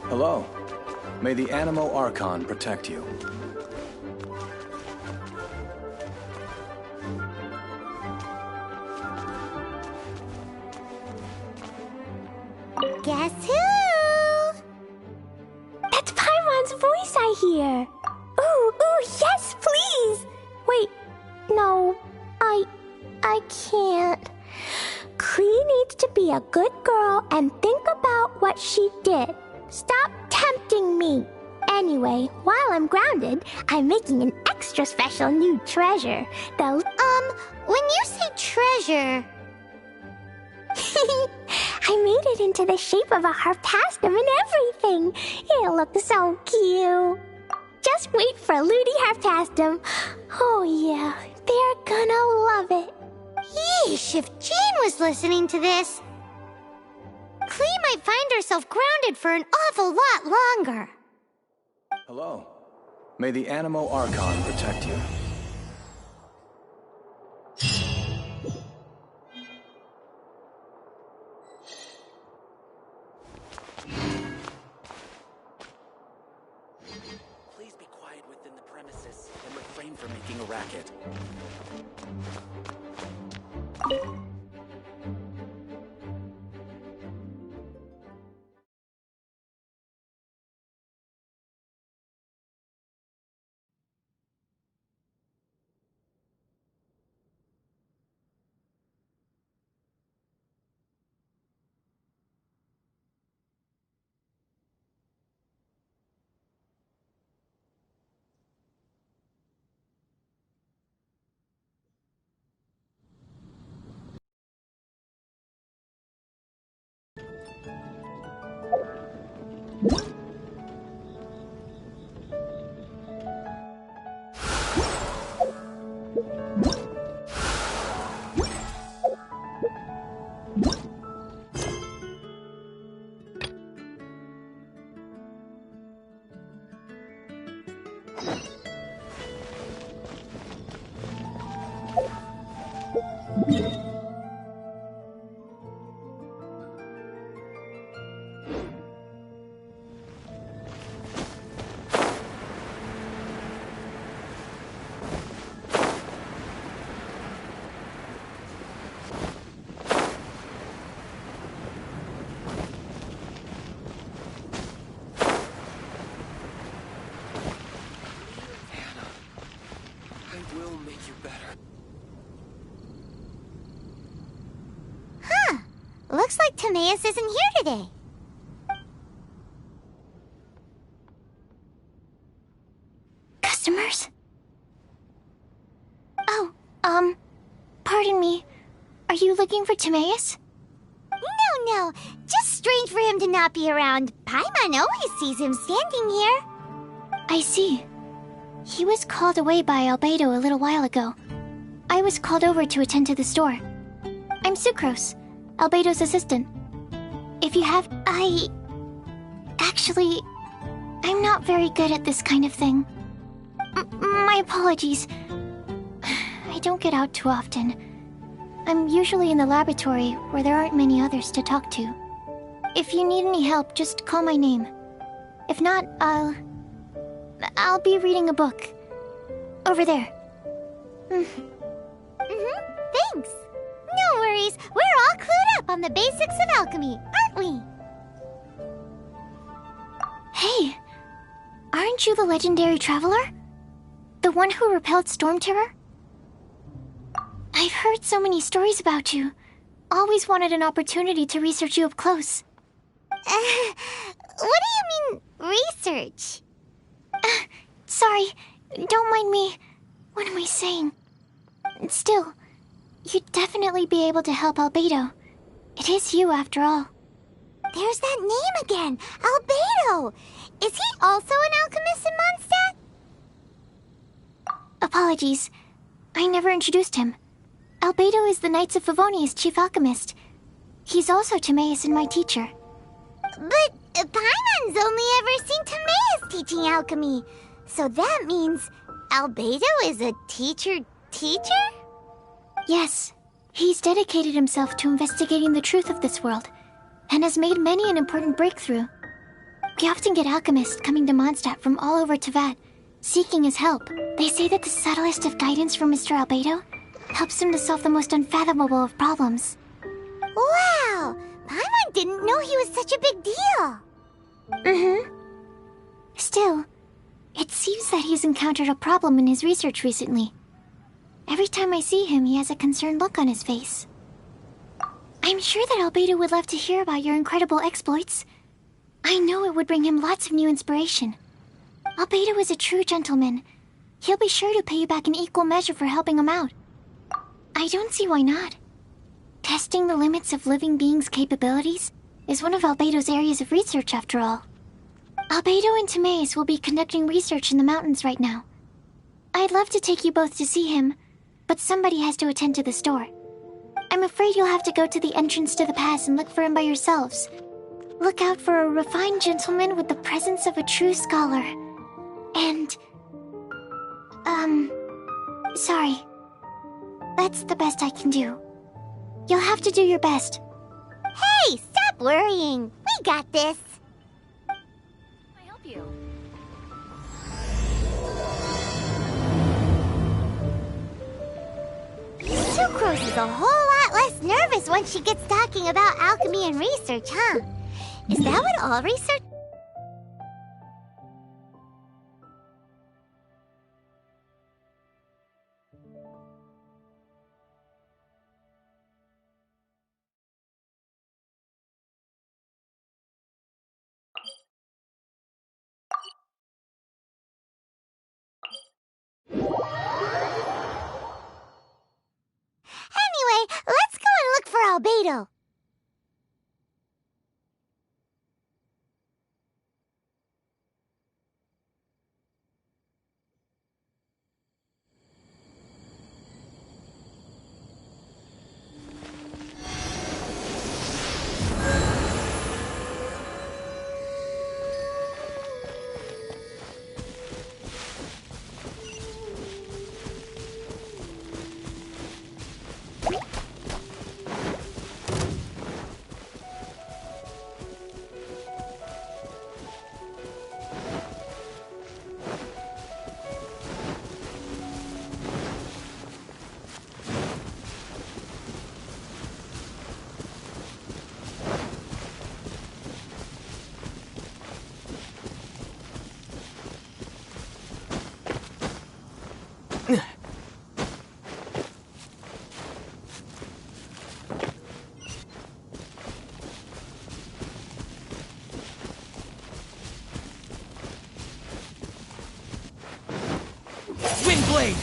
Hello. May the Animo Archon protect you. Guess who? That's Paimon's voice I hear. Ooh, yes, please. Wait, no, I can't. Klee needs to be a good girl and think about what she did. Stop tempting me. Anyway, while I'm grounded, I'm making an extra special new treasure. When you say treasure... I made it into the shape of a harpastum and everything. It'll look so cute. Just wait for Ludi Harpastum. Oh yeah, they're gonna love it. Yeesh, if Jean was listening to this... Klee might find herself grounded for an awful lot longer. Hello. May the Animo Archon protect you. Please be quiet within the premises and refrain from making a racket. Looks like Timaeus isn't here today. Customers? Oh, pardon me. Are you looking for Timaeus? No. Just strange for him to not be around. Paimon always sees him standing here. I see. He was called away by Albedo a little while ago. I was called over to attend to the store. I'm Sucrose, Albedo's assistant. If you have... Actually, I'm not very good at this kind of thing. My apologies. I don't get out too often. I'm usually in the laboratory where there aren't many others to talk to. If you need any help, just call my name. If not, I'll be reading a book. Over there. Thanks. No worries. We're all clued up on the basics of alchemy, aren't we? Hey, aren't you the legendary traveler? The one who repelled Storm Terror? I've heard so many stories about you. Always wanted an opportunity to research you up close. What do you mean, research? Sorry, don't mind me. What am I saying? Still, you'd definitely be able to help Albedo. It is you, after all. There's that name again, Albedo! Is he also an alchemist in Mondstadt? Apologies. I never introduced him. Albedo is the Knights of Favonia's chief alchemist. He's also Timaeus and my teacher. But Paimon's only ever seen Timaeus teaching alchemy. So that means Albedo is a teacher? Yes. He's dedicated himself to investigating the truth of this world, and has made many an important breakthrough. We often get alchemists coming to Mondstadt from all over Teyvat, seeking his help. They say that the subtlest of guidance from Mr. Albedo helps him to solve the most unfathomable of problems. Wow! Paimon didn't know he was such a big deal. Still, it seems that he's encountered a problem in his research recently. Every time I see him, he has a concerned look on his face. I'm sure that Albedo would love to hear about your incredible exploits. I know it would bring him lots of new inspiration. Albedo is a true gentleman. He'll be sure to pay you back in equal measure for helping him out. I don't see why not. Testing the limits of living beings' capabilities is one of Albedo's areas of research, after all. Albedo and Timaeus will be conducting research in the mountains right now. I'd love to take you both to see him, but somebody has to attend to the store. I'm afraid you'll have to go to the entrance to the pass and look for him by yourselves. Look out for a refined gentleman with the presence of a true scholar. And... sorry. That's the best I can do. You'll have to do your best. Hey, stop worrying. We got this. I help you? Sucrose is a whole lot less nervous when she gets talking about alchemy and research, huh? Is that what all research... Anyway, let's go and look for Albedo. Windblade!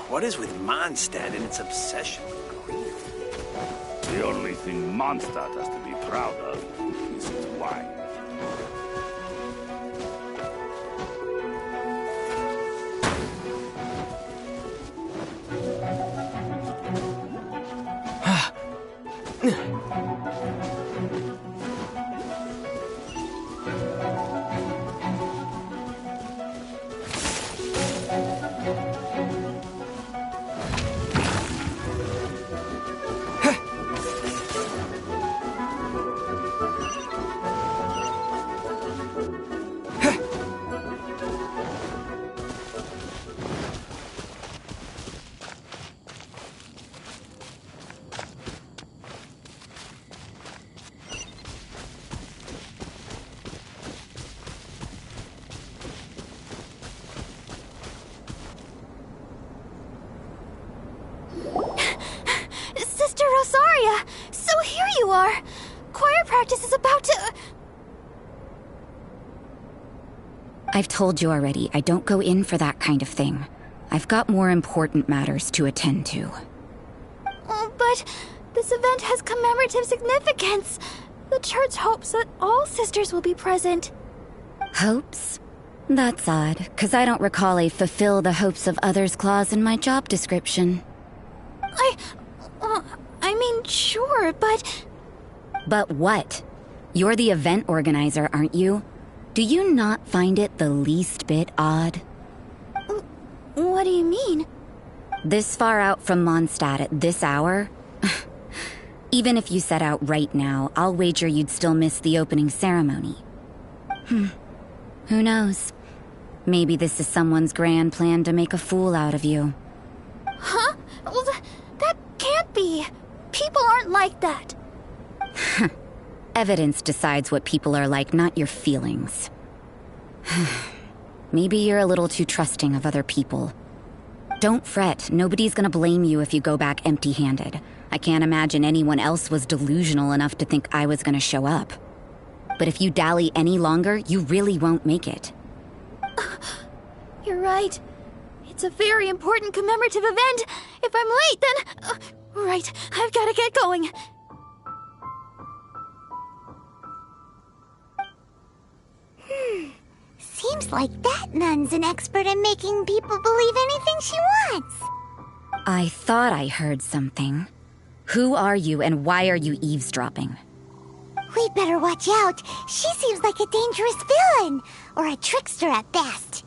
What is with Mondstadt and its obsession with grief? The only thing Mondstadt has to be proud of is its wife. Sister Rosaria! So here you are! Choir practice is about to... I've told you already, I don't go in for that kind of thing. I've got more important matters to attend to. Oh, but this event has commemorative significance. The church hopes that all sisters will be present. Hopes? That's odd, 'cause I don't recall a fulfill the hopes of others clause in my job description. I mean, sure, but... But what? You're the event organizer, aren't you? Do you not find it the least bit odd? What do you mean? This far out from Mondstadt at this hour? Even if you set out right now, I'll wager you'd still miss the opening ceremony. Who knows? Maybe this is someone's grand plan to make a fool out of you. Huh? Well, that can't be. People aren't like that. Evidence decides what people are like, not your feelings. Maybe you're a little too trusting of other people. Don't fret, nobody's gonna blame you if you go back empty-handed. I can't imagine anyone else was delusional enough to think I was gonna show up. But if you dally any longer, you really won't make it. You're right. It's a very important commemorative event. If I'm late, then... right, I've gotta get going. Seems like that nun's an expert in making people believe anything she wants. I thought I heard something. Who are you and why are you eavesdropping? We'd better watch out. She seems like a dangerous villain, or a trickster at best.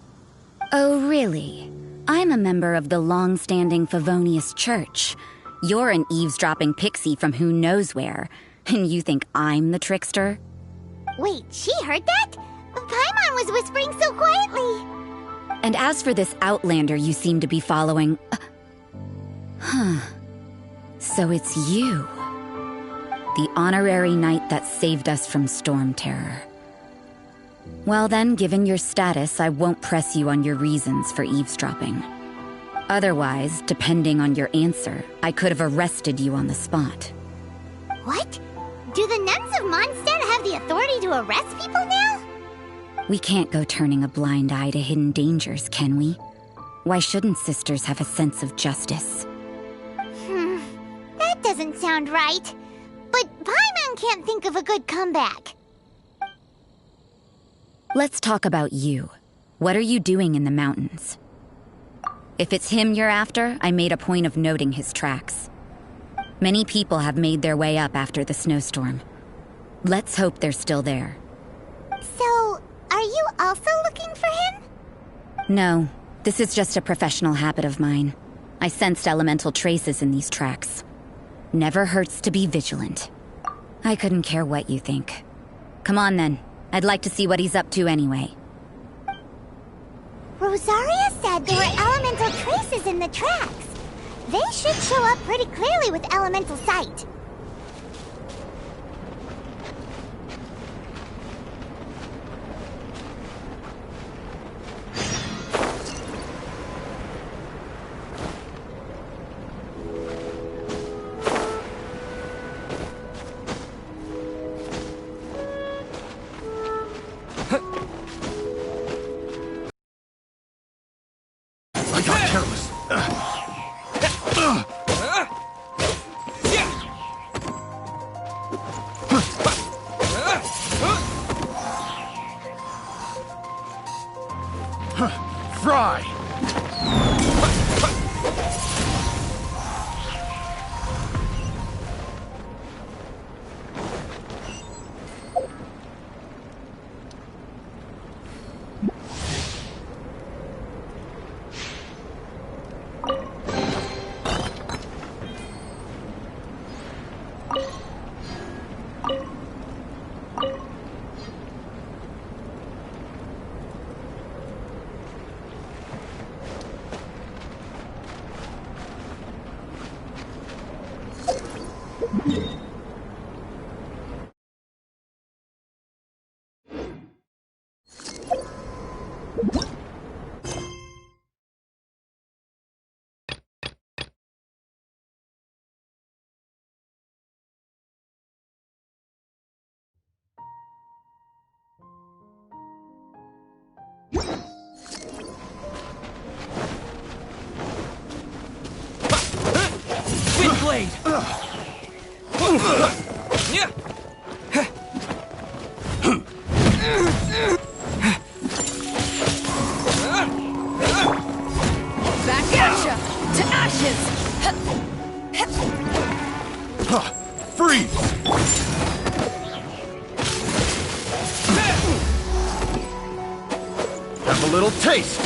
Oh, really? I'm a member of the long-standing Favonius Church. You're an eavesdropping pixie from who knows where, and you think I'm the trickster? Wait, she heard that? Paimon was whispering so quietly. And as for this outlander you seem to be following... So it's you. The honorary knight that saved us from storm terror. Well then, given your status, I won't press you on your reasons for eavesdropping. Otherwise, depending on your answer, I could have arrested you on the spot. What? Do the nuns of Mondstadt have the authority to arrest people now? We can't go turning a blind eye to hidden dangers, can we? Why shouldn't sisters have a sense of justice? That doesn't sound right. But Paimon can't think of a good comeback. Let's talk about you. What are you doing in the mountains? If it's him you're after, I made a point of noting his tracks. Many people have made their way up after the snowstorm. Let's hope they're still there. So, are you also looking for him? No, this is just a professional habit of mine. I sensed elemental traces in these tracks. Never hurts to be vigilant. I couldn't care what you think. Come on then. I'd like to see what he's up to anyway. Rosaria said there were elemental traces in the tracks. They should show up pretty clearly with elemental sight. I got careless. Fry! Windblade! Back at ya! To ashes! Freeze! Have a little taste!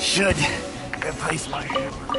Should replace my hammer.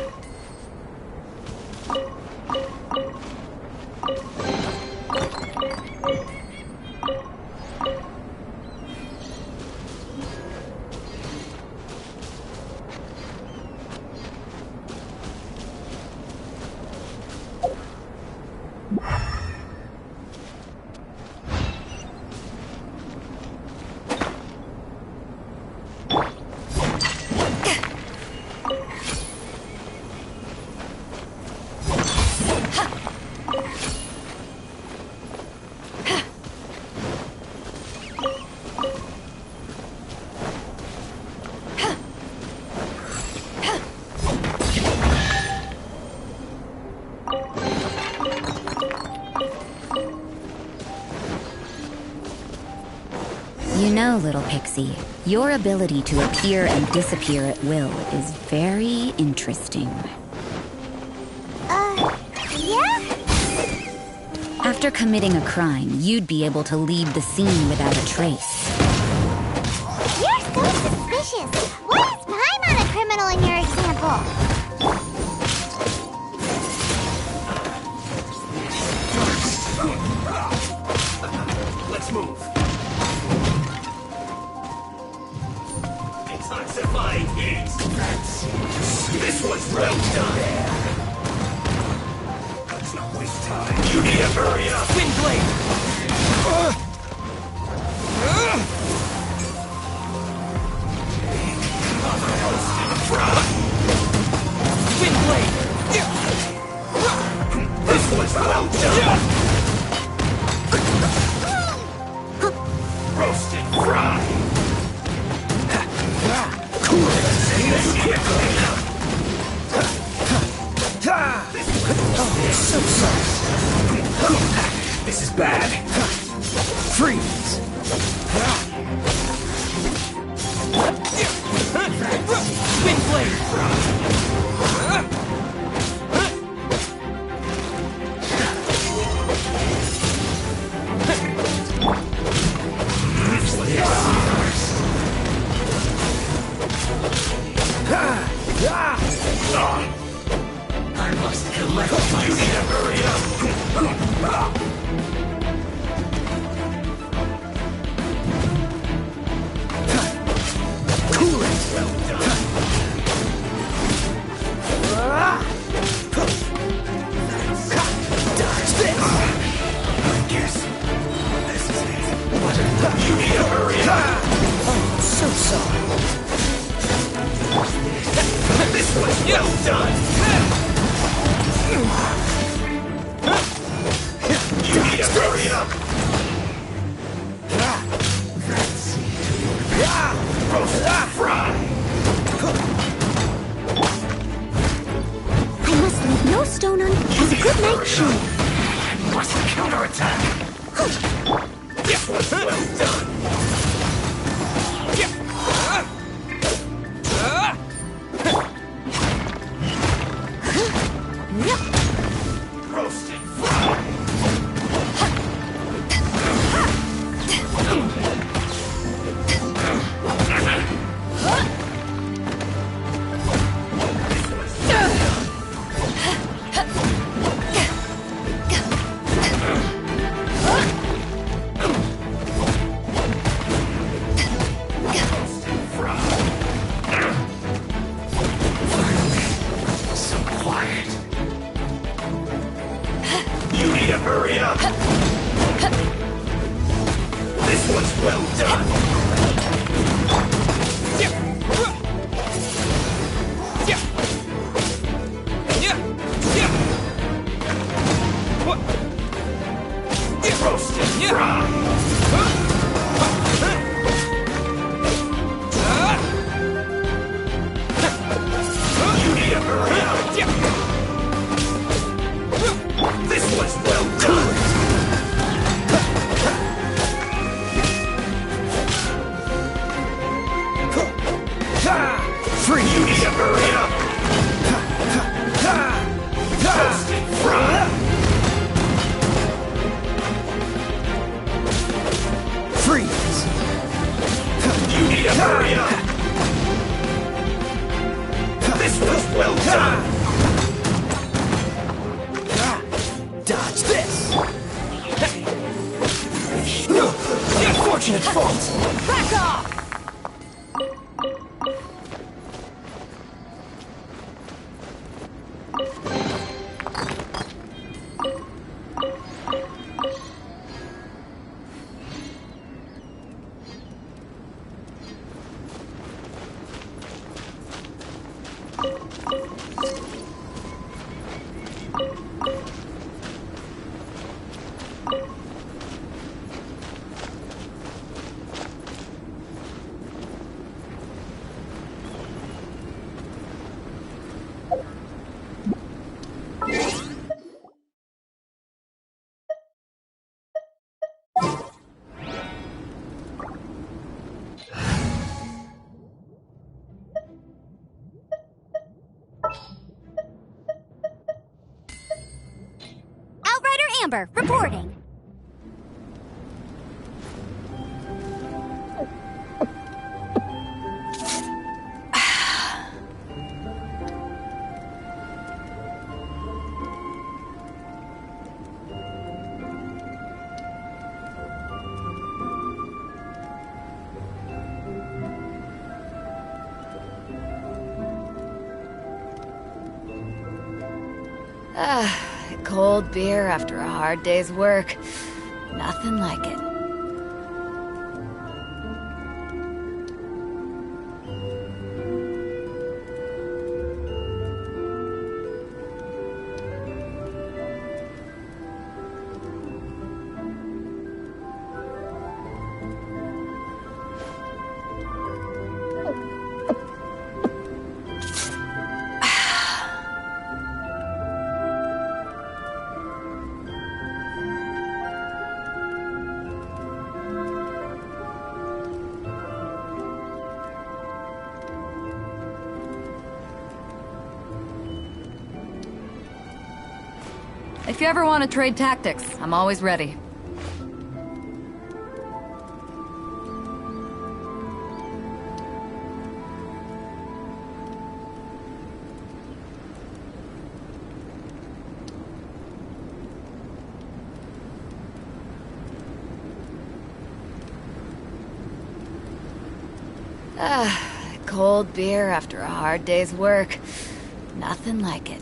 You know, little pixie, your ability to appear and disappear at will is very interesting. Yeah? After committing a crime, you'd be able to leave the scene without a trace. You're so suspicious. Why is Paimon a criminal in your example? Let's move. Intensified heat. This was well done. Let's not waste time. You need to hurry up. Windblade! Windblade! This was well done. Roast and fry. Cool it. Say this quickly. So soft. This is bad. Freeze. Windblade! I must collect my... You need to hurry up. well done! You need to hurry up! Roast and fry! I must leave no stone unturned as a good night shield. Must counterattack! This was well done! Roast and fry! Hurry up! This one's well done! Roast and fry! You need to hurry up! This one's well done! Free! You need to hurry up! Toast and fry! Freeze! You need to hurry up! This was well done! Dodge this! Unfortunate fault! Back off! Amber, reporting. Cold beer after a hard day's work. Nothing like it. If you ever want to trade tactics, I'm always ready. Cold beer after a hard day's work. Nothing like it.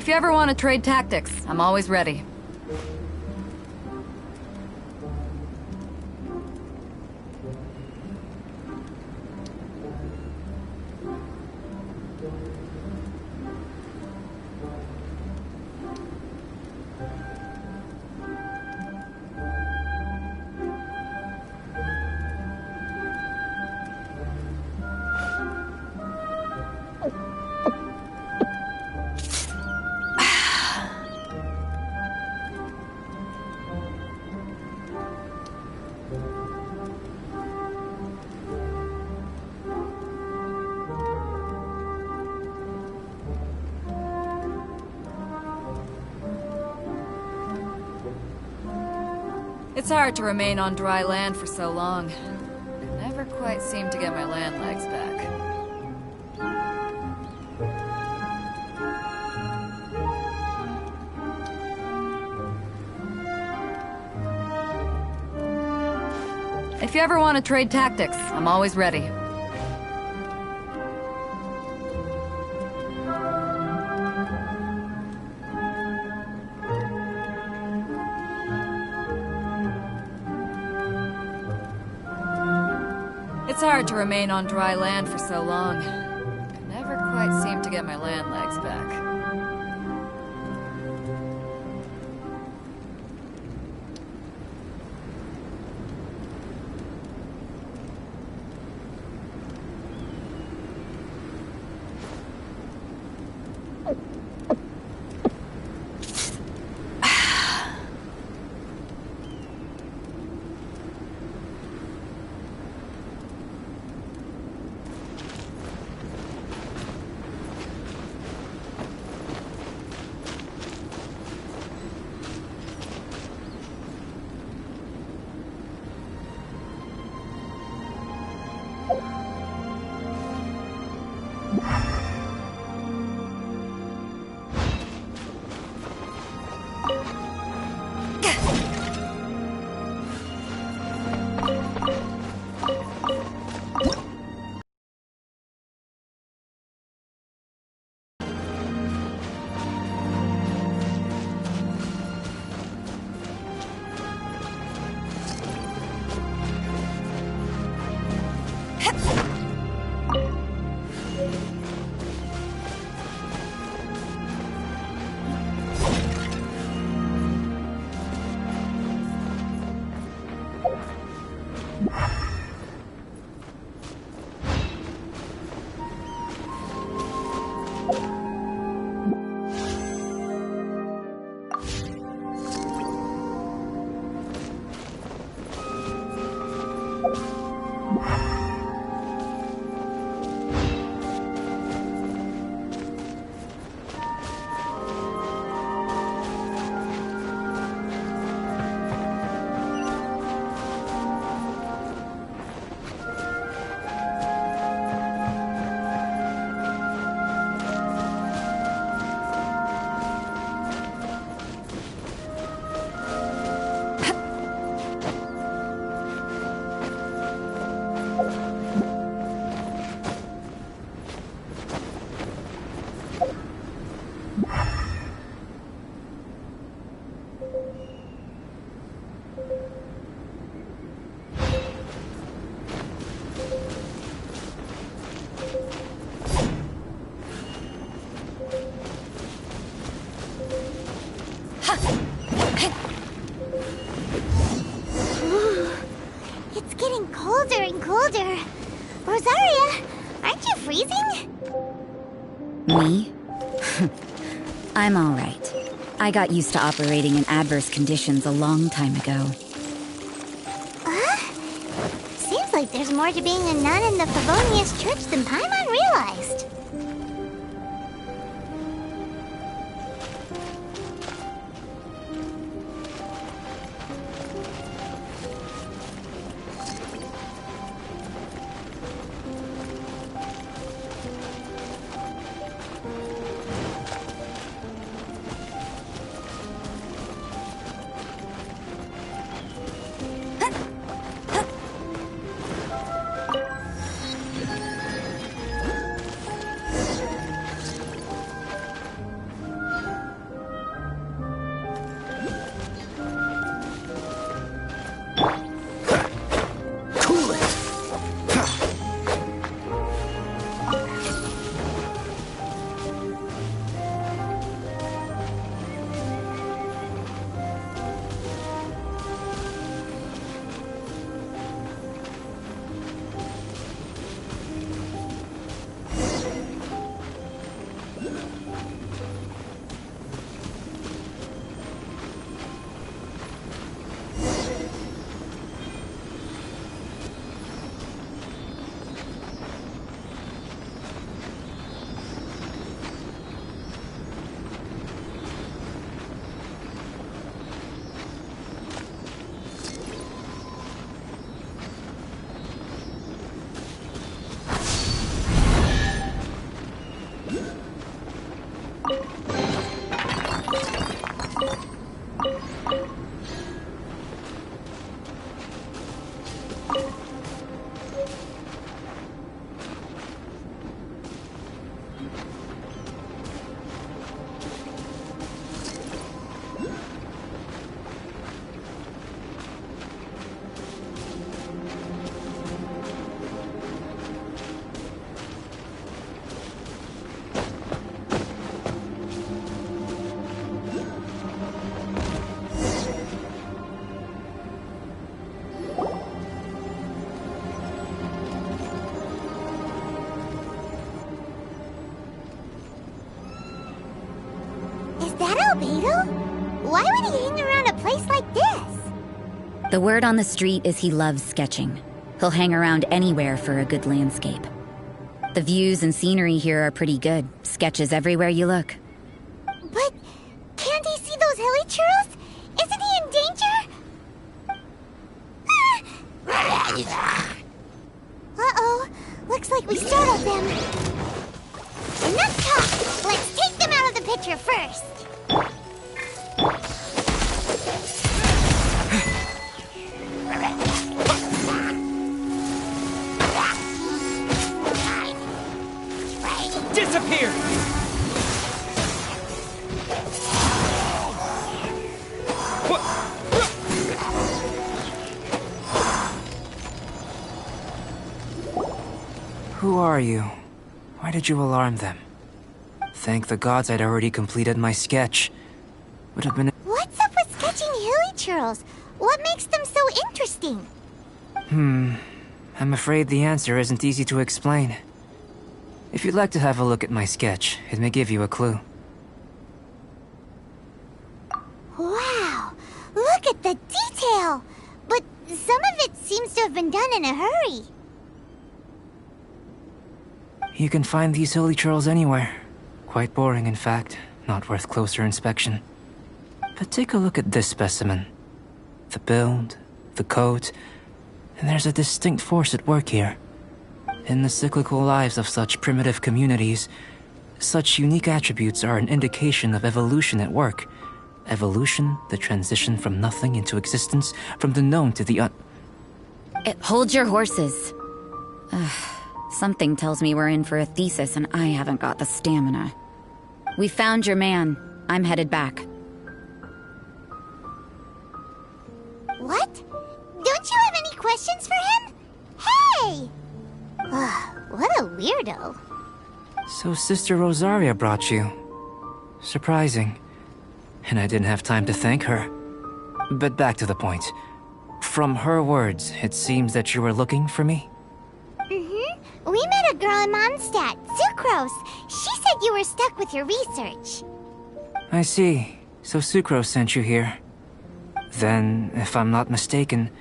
If you ever want to trade tactics, I'm always ready. It's hard to remain on dry land for so long. I never quite seem to get my land legs back. If you ever want to trade tactics, I'm always ready. It's hard to remain on dry land for so long. I never quite seem to get my land legs back. colder. Rosaria, aren't you freezing? Me? I'm all right. I got used to operating in adverse conditions a long time ago. Seems like there's more to being a nun in the Favonius Church than Paimon realized. Hello, Beetle. Why would he hang around a place like this? The word on the street is he loves sketching. He'll hang around anywhere for a good landscape. The views and scenery here are pretty good. Sketches everywhere you look. But can't he see those hilly churls? Isn't he in danger? Uh-oh. Looks like we startled them. Enough talk. Let's take them out of the picture first. Disappear! Who are you? Why did you alarm them? Thank the gods I'd already completed my sketch. Would have been... What's up with sketching hilly churls? What makes them so interesting? I'm afraid the answer isn't easy to explain. If you'd like to have a look at my sketch, it may give you a clue. Wow! Look at the detail! But some of it seems to have been done in a hurry. You can find these hilly churls anywhere. Quite boring, in fact. Not worth closer inspection. But take a look at this specimen. The build, the coat, and there's a distinct force at work here. In the cyclical lives of such primitive communities, such unique attributes are an indication of evolution at work. Evolution, the transition from nothing into existence, from the known to the Hold your horses. Something tells me we're in for a thesis and I haven't got the stamina. We found your man. I'm headed back. What? Don't you have any questions for him? Hey! What a weirdo. So Sister Rosaria brought you. Surprising. And I didn't have time to thank her. But back to the point. From her words, it seems that you were looking for me? We met a girl in Mondstadt, Sucrose. She said you were stuck with your research. I see. So Sucrose sent you here. Then, if I'm not mistaken,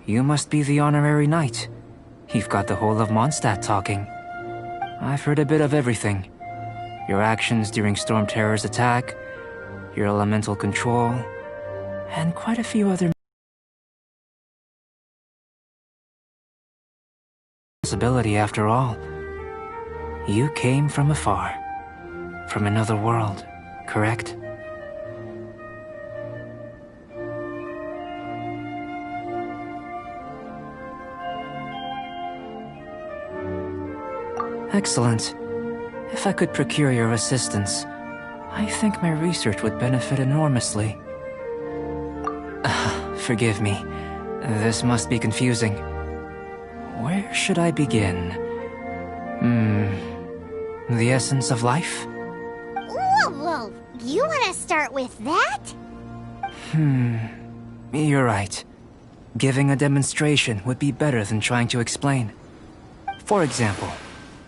you must be the honorary knight. You've got the whole of Mondstadt talking. I've heard a bit of everything. Your actions during Storm Terror's attack, your elemental control, and quite a few other responsibility after all. You came from afar. From another world, correct? Excellent. If I could procure your assistance, I think my research would benefit enormously. Forgive me. This must be confusing. Where should I begin? The essence of life? Whoa! You want to start with that? You're right. Giving a demonstration would be better than trying to explain. For example,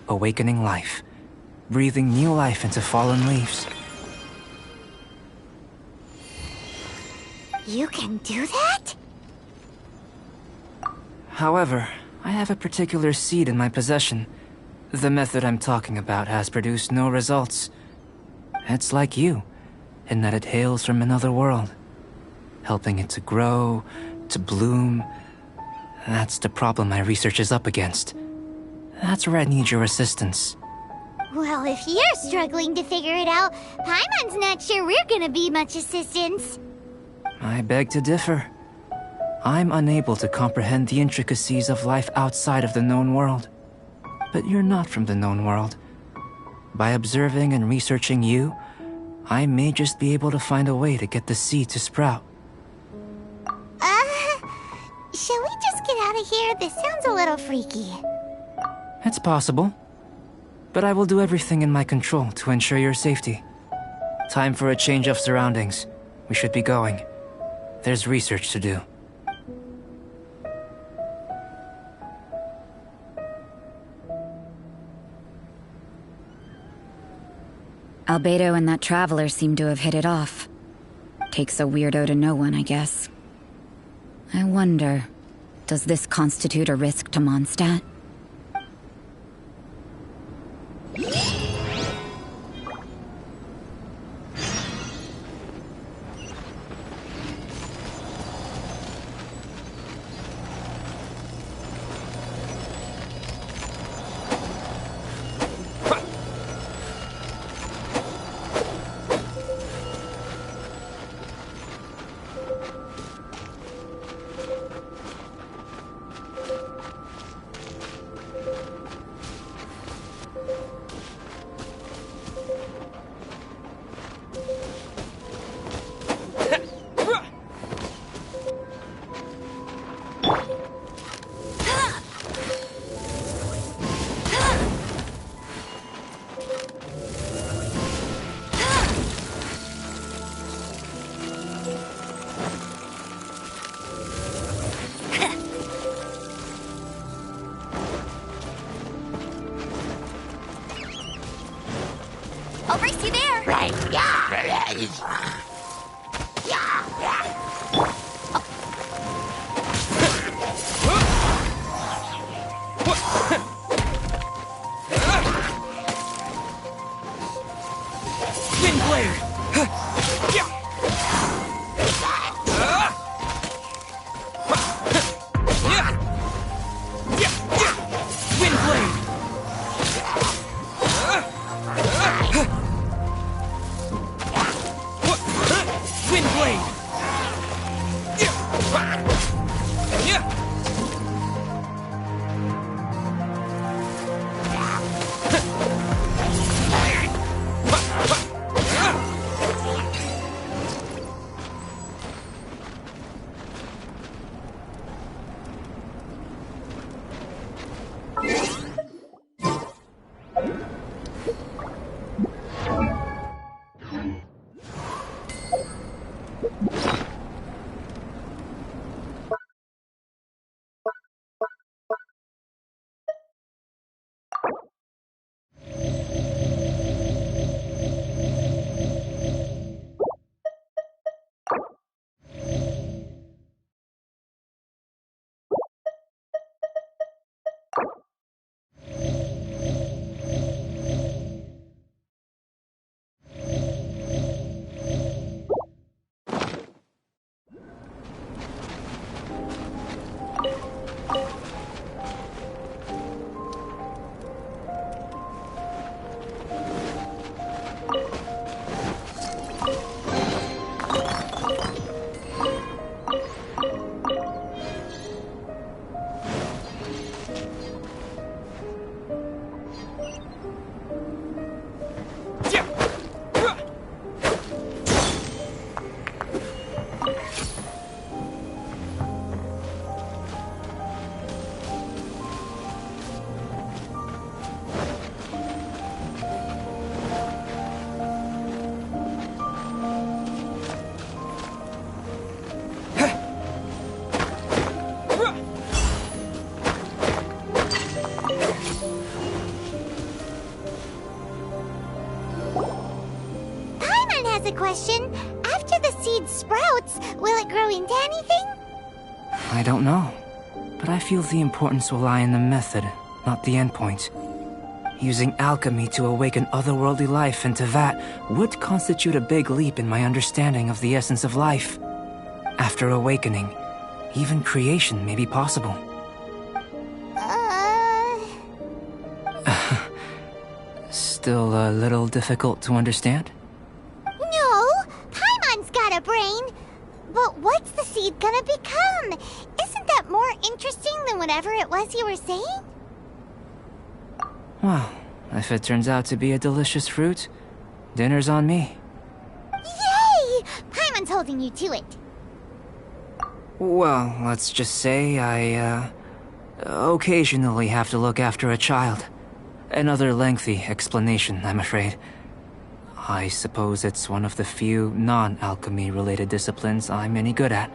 awakening life. Breathing new life into fallen leaves. You can do that? However, I have a particular seed in my possession. The method I'm talking about has produced no results. It's like you, in that it hails from another world. Helping it to grow, to bloom. That's the problem my research is up against. That's where I need your assistance. Well, if you're struggling to figure it out, Paimon's not sure we're gonna be much assistance. I beg to differ. I'm unable to comprehend the intricacies of life outside of the known world. But you're not from the known world. By observing and researching you, I may just be able to find a way to get the seed to sprout. Shall we just get out of here? This sounds a little freaky. It's possible. But I will do everything in my control to ensure your safety. Time for a change of surroundings. We should be going. There's research to do. I'll Albedo and that traveler seem to have hit it off. Takes a weirdo to know one, I guess. I wonder, does this constitute a risk to Mondstadt? I'll race you there. Wind blade. Wind blade. Wind blade. A question. After the seed sprouts, will it grow into anything? I don't know, but I feel the importance will lie in the method, not the endpoint. Using alchemy to awaken otherworldly life into that would constitute a big leap in my understanding of the essence of life. After awakening, even creation may be possible. Still a little difficult to understand? Brain, but what's the seed gonna become? Isn't that more interesting than whatever it was you were saying? Well, if it turns out to be a delicious fruit, dinner's on me. Yay! Paimon's holding you to it. Well, let's just say I, occasionally have to look after a child. Another lengthy explanation, I'm afraid. I suppose it's one of the few non-alchemy-related disciplines I'm any good at.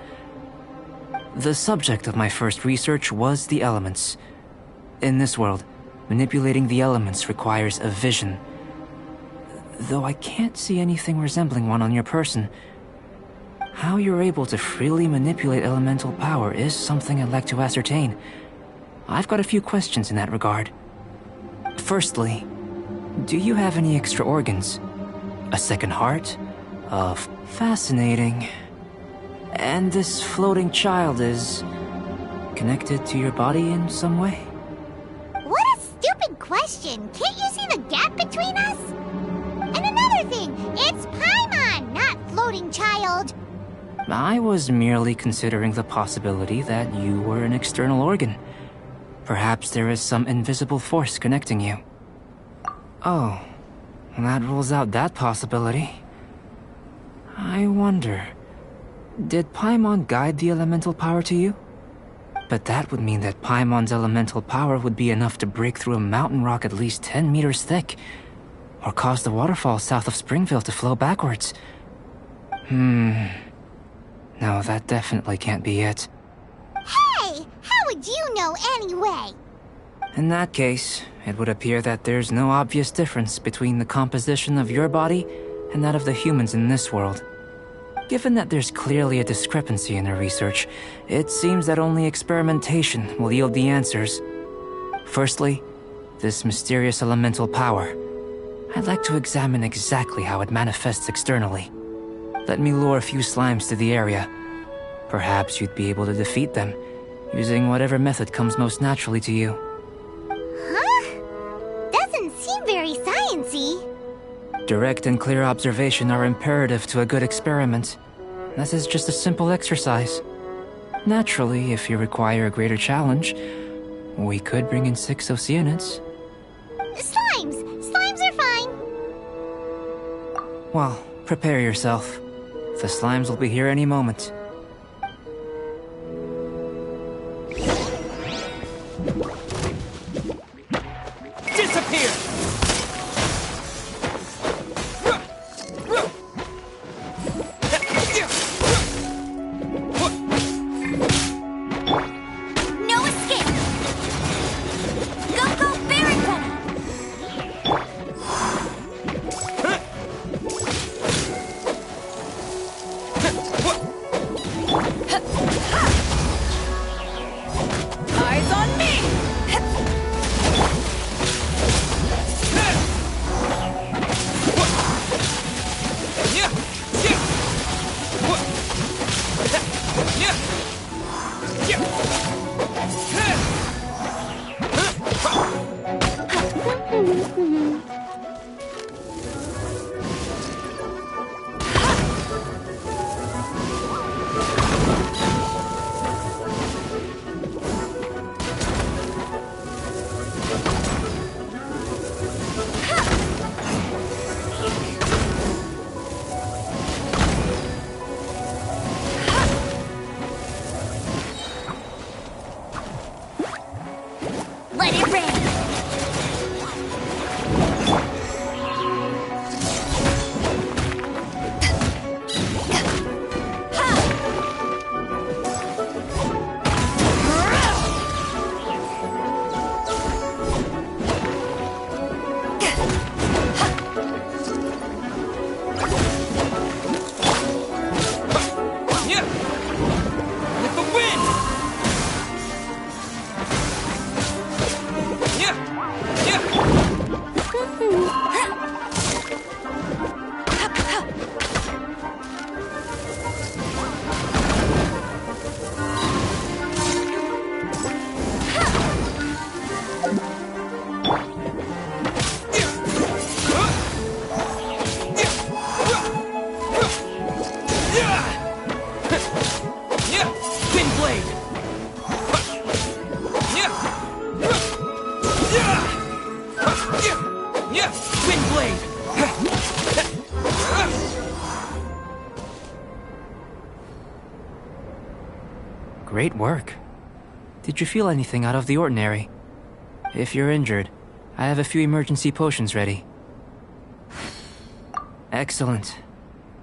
The subject of my first research was the elements. In this world, manipulating the elements requires a vision. though I can't see anything resembling one on your person. How you're able to freely manipulate elemental power is something I'd like to ascertain. I've got a few questions in that regard. Firstly, do you have any extra organs? A second heart? Fascinating. And this floating child is connected to your body in some way? What a stupid question! Can't you see the gap between us? And another thing, it's Paimon, not floating child. I was merely considering the possibility that you were an external organ. Perhaps there is some invisible force connecting you. Oh, that rules out that possibility. I wonder, did Paimon guide the elemental power to you? But that would mean that Paimon's elemental power would be enough to break through a mountain rock at least 10 meters thick, or cause the waterfall south of Springville to flow backwards. No, that definitely can't be it. Hey! How would you know anyway? In that case, it would appear that there's no obvious difference between the composition of your body and that of the humans in this world. Given that there's clearly a discrepancy in their research, it seems that only experimentation will yield the answers. Firstly, this mysterious elemental power. I'd like to examine exactly how it manifests externally. Let me lure a few slimes to the area. Perhaps you'd be able to defeat them, using whatever method comes most naturally to you. Huh? Doesn't seem very sciencey. Direct and clear observation are imperative to a good experiment. This is just a simple exercise. Naturally, if you require a greater challenge, we could bring in 6 Oceanids. Slimes! Slimes are fine! Well, prepare yourself. The slimes will be here any moment. Disappear! No escape! Go, Barracuda! Eyes on me! Let it rain! With the wind! Wind blade! Wind blade! Great work. Did you feel anything out of the ordinary? If you're injured, I have a few emergency potions ready. Excellent.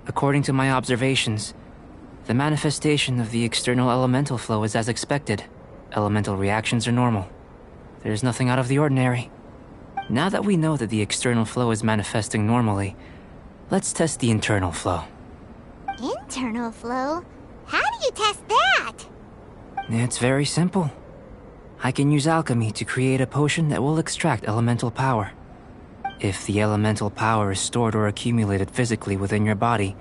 According to my observations, the manifestation of the external elemental flow is as expected. Elemental reactions are normal. There's nothing out of the ordinary. Now that we know that the external flow is manifesting normally, let's test the internal flow. Internal flow? How do you test that? It's very simple. I can use alchemy to create a potion that will extract elemental power. If the elemental power is stored or accumulated physically within your body,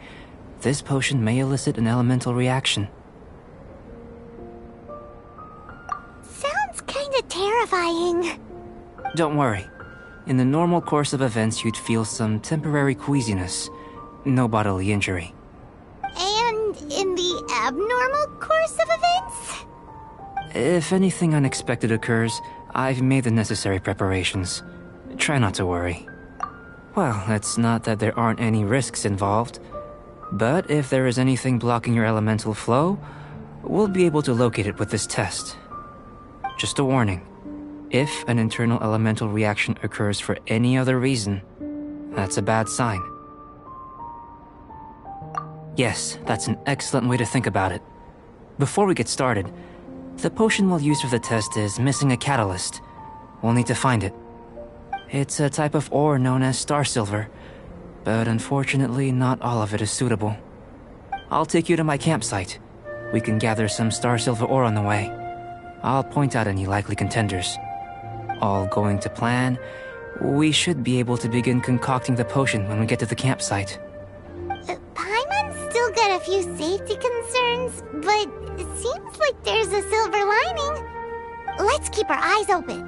this potion may elicit an elemental reaction. Sounds kinda terrifying. Don't worry. In the normal course of events, you'd feel some temporary queasiness. No bodily injury. And in the abnormal course of events? If anything unexpected occurs, I've made the necessary preparations. Try not to worry. Well, it's not that there aren't any risks involved. But if there is anything blocking your elemental flow, we'll be able to locate it with this test. Just a warning. If an internal elemental reaction occurs for any other reason, that's a bad sign. Yes, that's an excellent way to think about it. Before we get started, the potion we'll use for the test is missing a catalyst. We'll need to find it. It's a type of ore known as star silver, but unfortunately not all of it is suitable. I'll take you to my campsite. We can gather some star silver ore on the way. I'll point out any likely contenders. All going to plan, we should be able to begin concocting the potion when we get to the campsite. Paimon's still got a few safety concerns, but it seems like there's a silver lining. Let's keep our eyes open.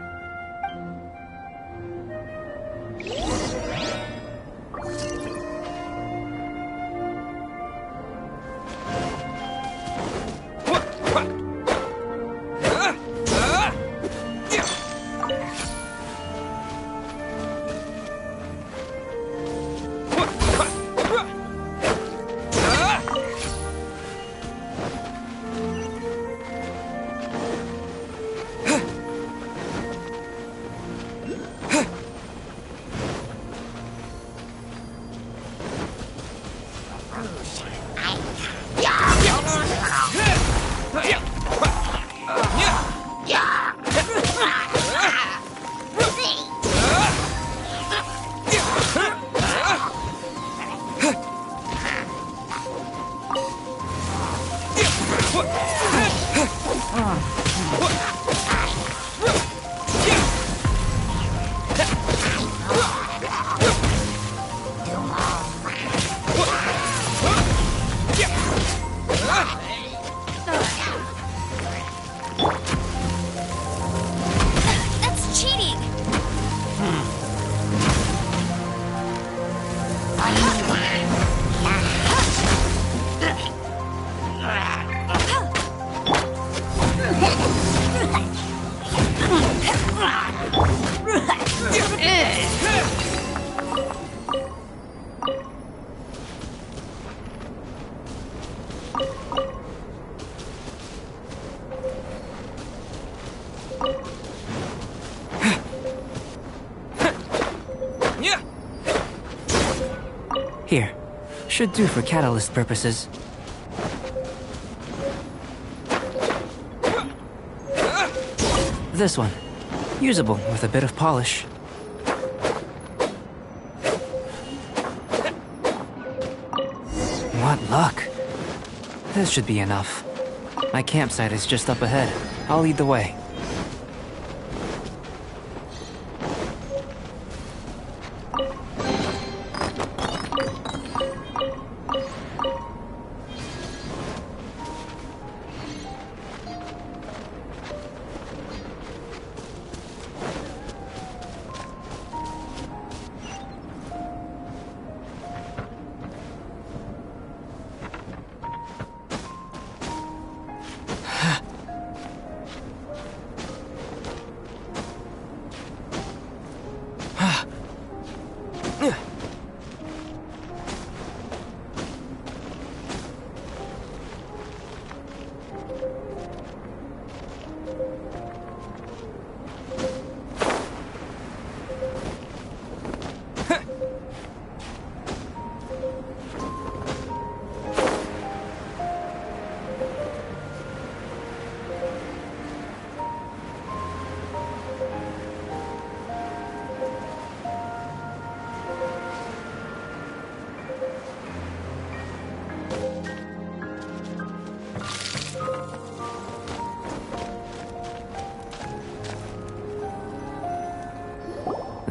Here. Should do for catalyst purposes. This one. Usable with a bit of polish. What luck. This should be enough. My campsite is just up ahead. I'll lead the way.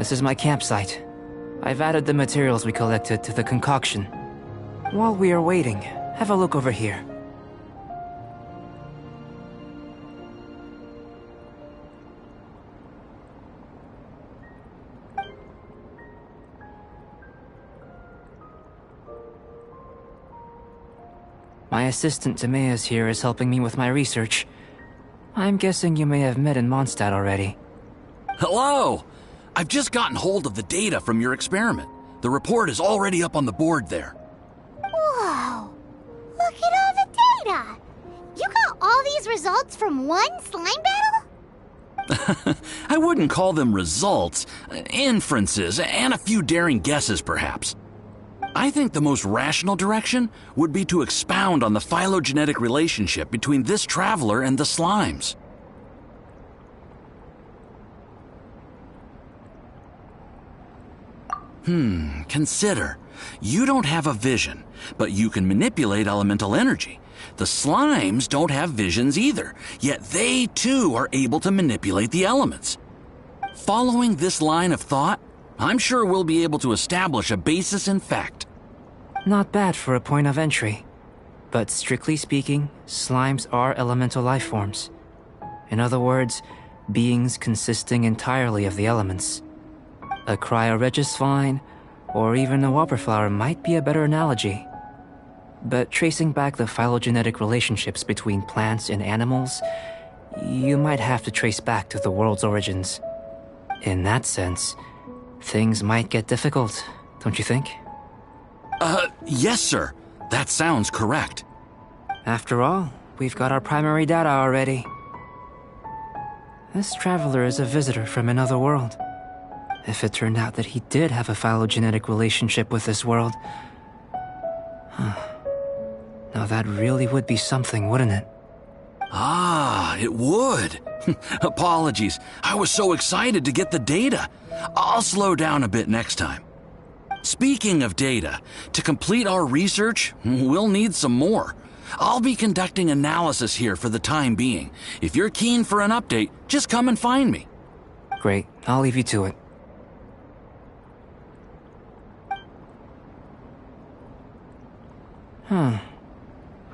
This is my campsite. I've added the materials we collected to the concoction. While we are waiting, have a look over here. My assistant Timaeus here is helping me with my research. I'm guessing you may have met in Mondstadt already. Hello! I've just gotten hold of the data from your experiment. The report is already up on the board there. Whoa! Look at all the data! You got all these results from one slime battle? I wouldn't call them results, inferences, and a few daring guesses perhaps. I think the most rational direction would be to expound on the phylogenetic relationship between this traveler and the slimes. Consider. You don't have a vision, but you can manipulate elemental energy. The slimes don't have visions either, yet they too are able to manipulate the elements. Following this line of thought, I'm sure we'll be able to establish a basis in fact. Not bad for a point of entry. But strictly speaking, slimes are elemental life forms. In other words, beings consisting entirely of the elements. A cryoregisvine, or even a whopperflower might be a better analogy. But tracing back the phylogenetic relationships between plants and animals, you might have to trace back to the world's origins. In that sense, things might get difficult, don't you think? Yes, sir. That sounds correct. After all, we've got our primary data already. This traveler is a visitor from another world. If it turned out that he did have a phylogenetic relationship with this world... Now that really would be something, wouldn't it? Ah, it would. Apologies. I was so excited to get the data. I'll slow down a bit next time. Speaking of data, to complete our research, we'll need some more. I'll be conducting analysis here for the time being. If you're keen for an update, just come and find me. Great. I'll leave you to it.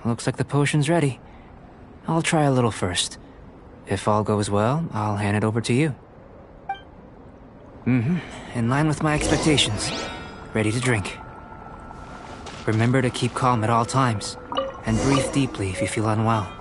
Looks like the potion's ready. I'll try a little first. If all goes well, I'll hand it over to you. In line with my expectations. Ready to drink. Remember to keep calm at all times, and breathe deeply if you feel unwell.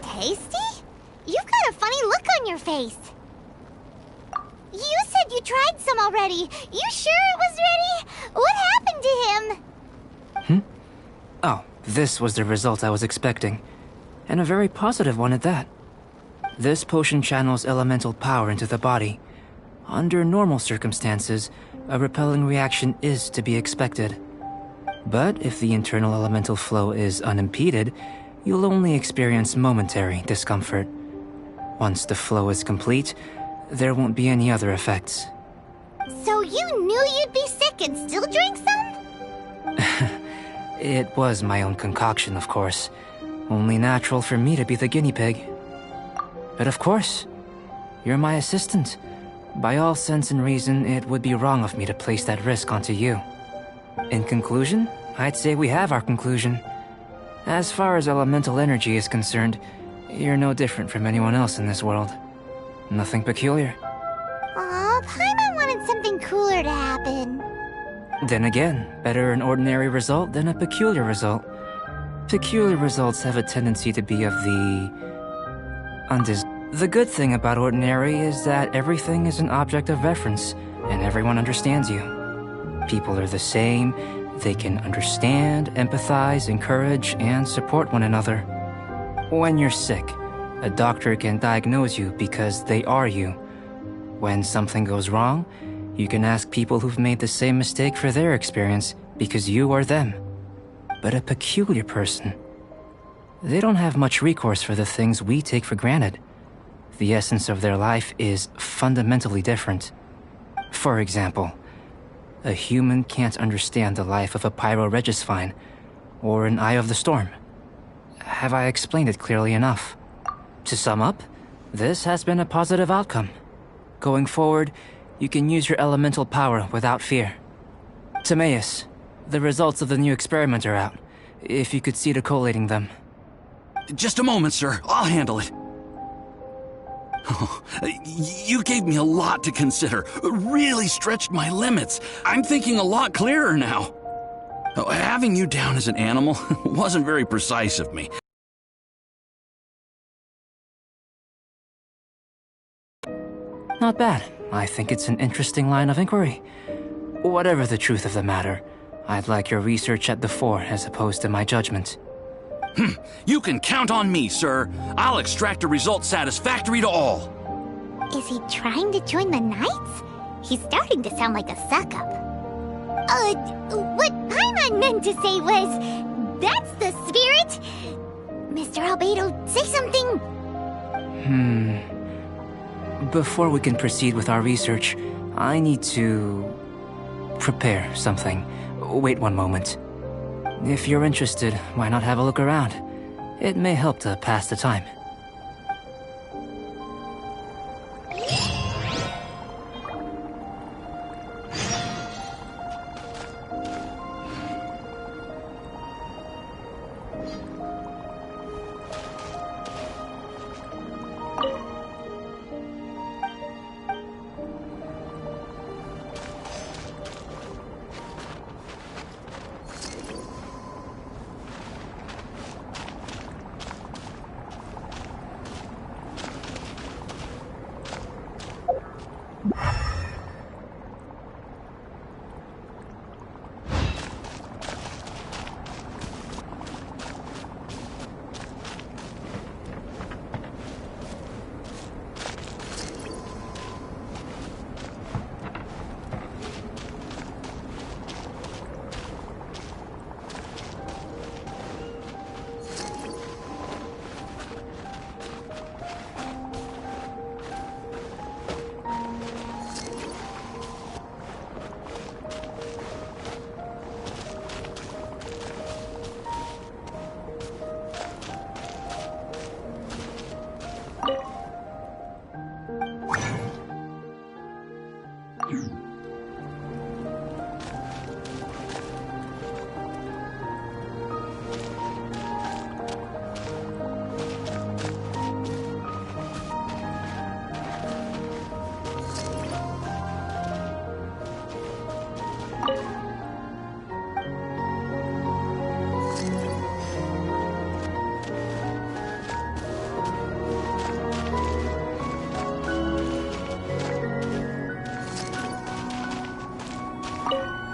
Tasty? You've got a funny look on your face. You said you tried some already. You sure it was ready? What happened to him? Oh, this was the result I was expecting. And a very positive one at that. This potion channels elemental power into the body. Under normal circumstances, a repelling reaction is to be expected. But if the internal elemental flow is unimpeded, you'll only experience momentary discomfort. Once the flow is complete, there won't be any other effects. So you knew you'd be sick and still drank some? It was my own concoction, of course. Only natural for me to be the guinea pig. But of course, you're my assistant. By all sense and reason, it would be wrong of me to place that risk onto you. In conclusion, I'd say we have our conclusion. As far as elemental energy is concerned, you're no different from anyone else in this world. Nothing peculiar. Aw, Paimon Then again, better an ordinary result than a peculiar result. Peculiar results have a tendency to be of the The good thing about ordinary is that everything is an object of reference, and everyone understands you. People are the same, they can understand, empathize, encourage, and support one another. When you're sick, a doctor can diagnose you because they are you. When something goes wrong, you can ask people who've made the same mistake for their experience because you are them. But a peculiar person, they don't have much recourse for the things we take for granted. The essence of their life is fundamentally different. For example, a human can't understand the life of a pyroregisvine or an Eye of the Storm. Have I explained it clearly enough? To sum up, this has been a positive outcome. Going forward, you can use your elemental power without fear. Timaeus, the results of the new experiment are out. If you could see to collating them. Just a moment, sir. I'll handle it. Oh, you gave me a lot to consider. Really stretched my limits. I'm thinking a lot clearer now. Oh, having you down as an animal wasn't very precise of me. Not bad. I think it's an interesting line of inquiry. Whatever the truth of the matter, I'd like your research at the fore as opposed to my judgment. You can count on me, sir. I'll extract a result satisfactory to all. Is he trying to join the Knights? He's starting to sound like a suck-up. What Paimon meant to say was, that's the spirit! Mr. Albedo, say something! Before we can proceed with our research, I need to prepare something. Wait one moment. If you're interested, why not have a look around? It may help to pass the time.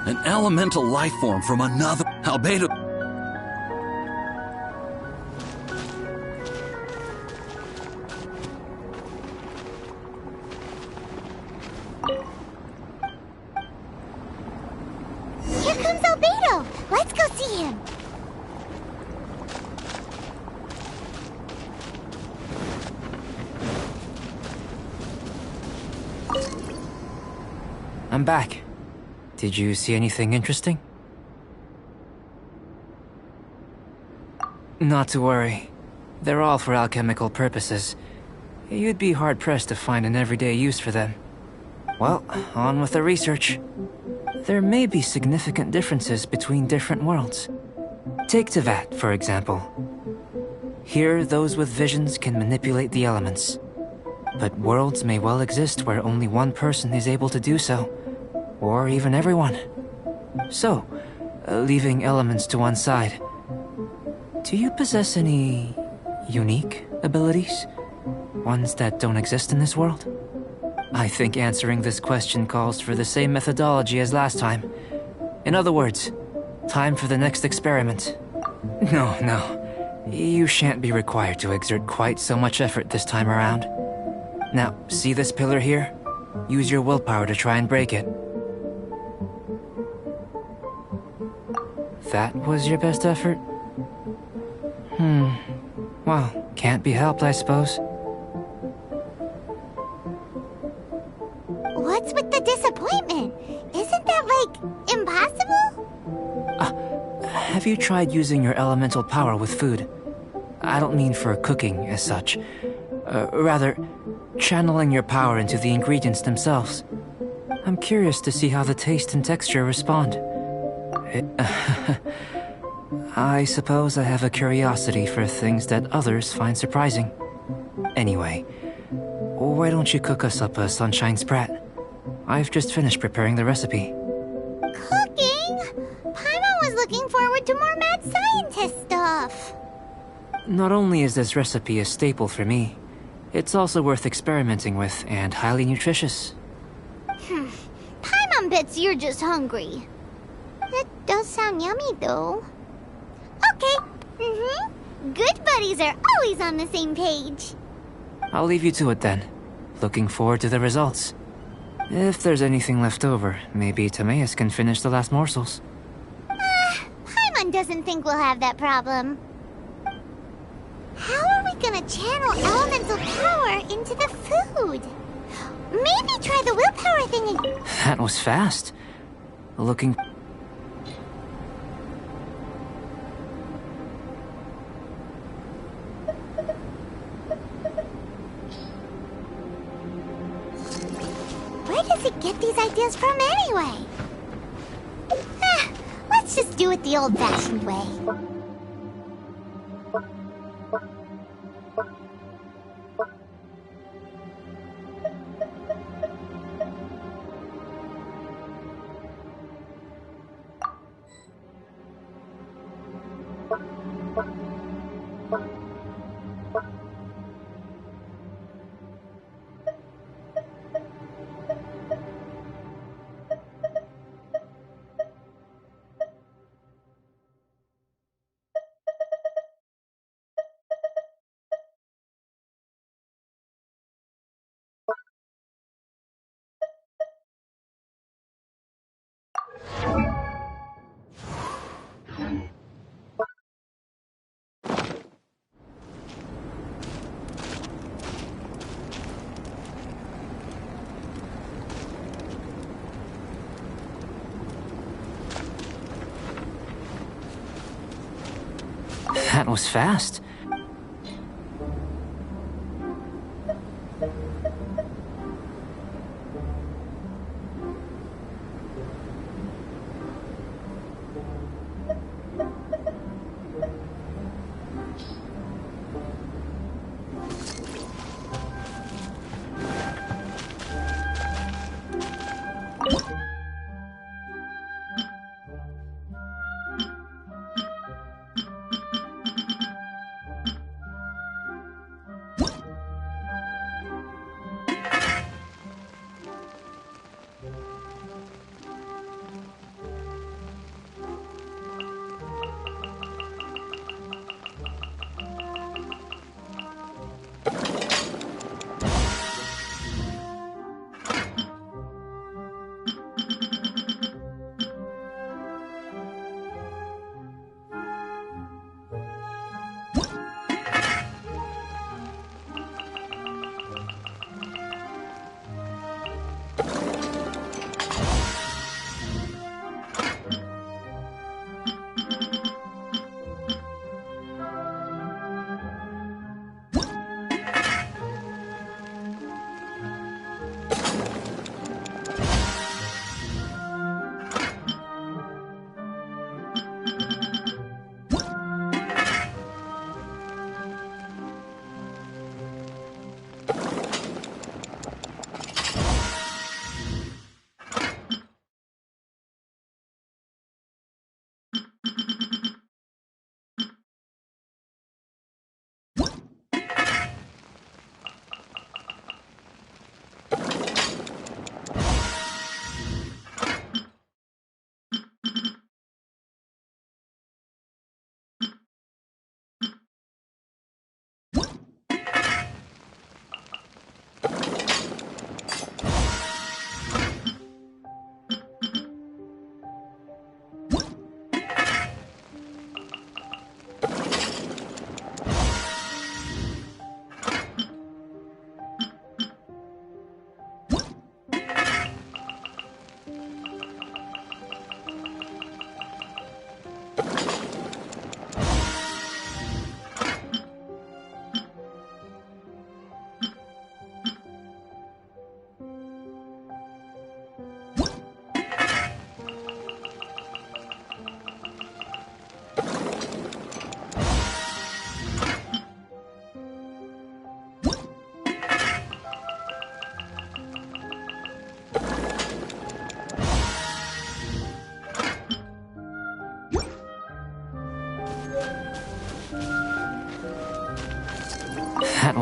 An elemental life form from another Albedo. Here comes Albedo! Let's go see him! I'm back. Did you see anything interesting? Not to worry. They're all for alchemical purposes. You'd be hard-pressed to find an everyday use for them. Well, on with the research. There may be significant differences between different worlds. Take Tevat, for example. Here, those with visions can manipulate the elements. But worlds may well exist where only one person is able to do so. Or even everyone. So, leaving elements to one side, do you possess any unique abilities? Ones that don't exist in this world? I think answering this question calls for the same methodology as last time. In other words, time for the next experiment. No. You shan't be required to exert quite so much effort this time around. Now, see this pillar here? Use your willpower to try and break it. That was your best effort? Well, can't be helped, I suppose. What's with the disappointment? Isn't that, like, impossible? Have you tried using your elemental power with food? I don't mean for cooking as such. Rather, channeling your power into the ingredients themselves. I'm curious to see how the taste and texture respond. I suppose I have a curiosity for things that others find surprising. Anyway, why don't you cook us up a sunshine sprat? I've just finished preparing the recipe. Cooking? Paimon was looking forward to more mad scientist stuff. Not only is this recipe a staple for me, it's also worth experimenting with and highly nutritious. Paimon bets you're just hungry. That does sound yummy, though. Okay. Good buddies are always on the same page. I'll leave you to it then. Looking forward to the results. If there's anything left over, maybe Timaeus can finish the last morsels. Paimon doesn't think we'll have that problem. How are we gonna channel elemental power into the food? Maybe try the willpower thing again. That was fast. Looking... Where does it get these ideas from anyway? Let's just do it the old-fashioned way. That was fast.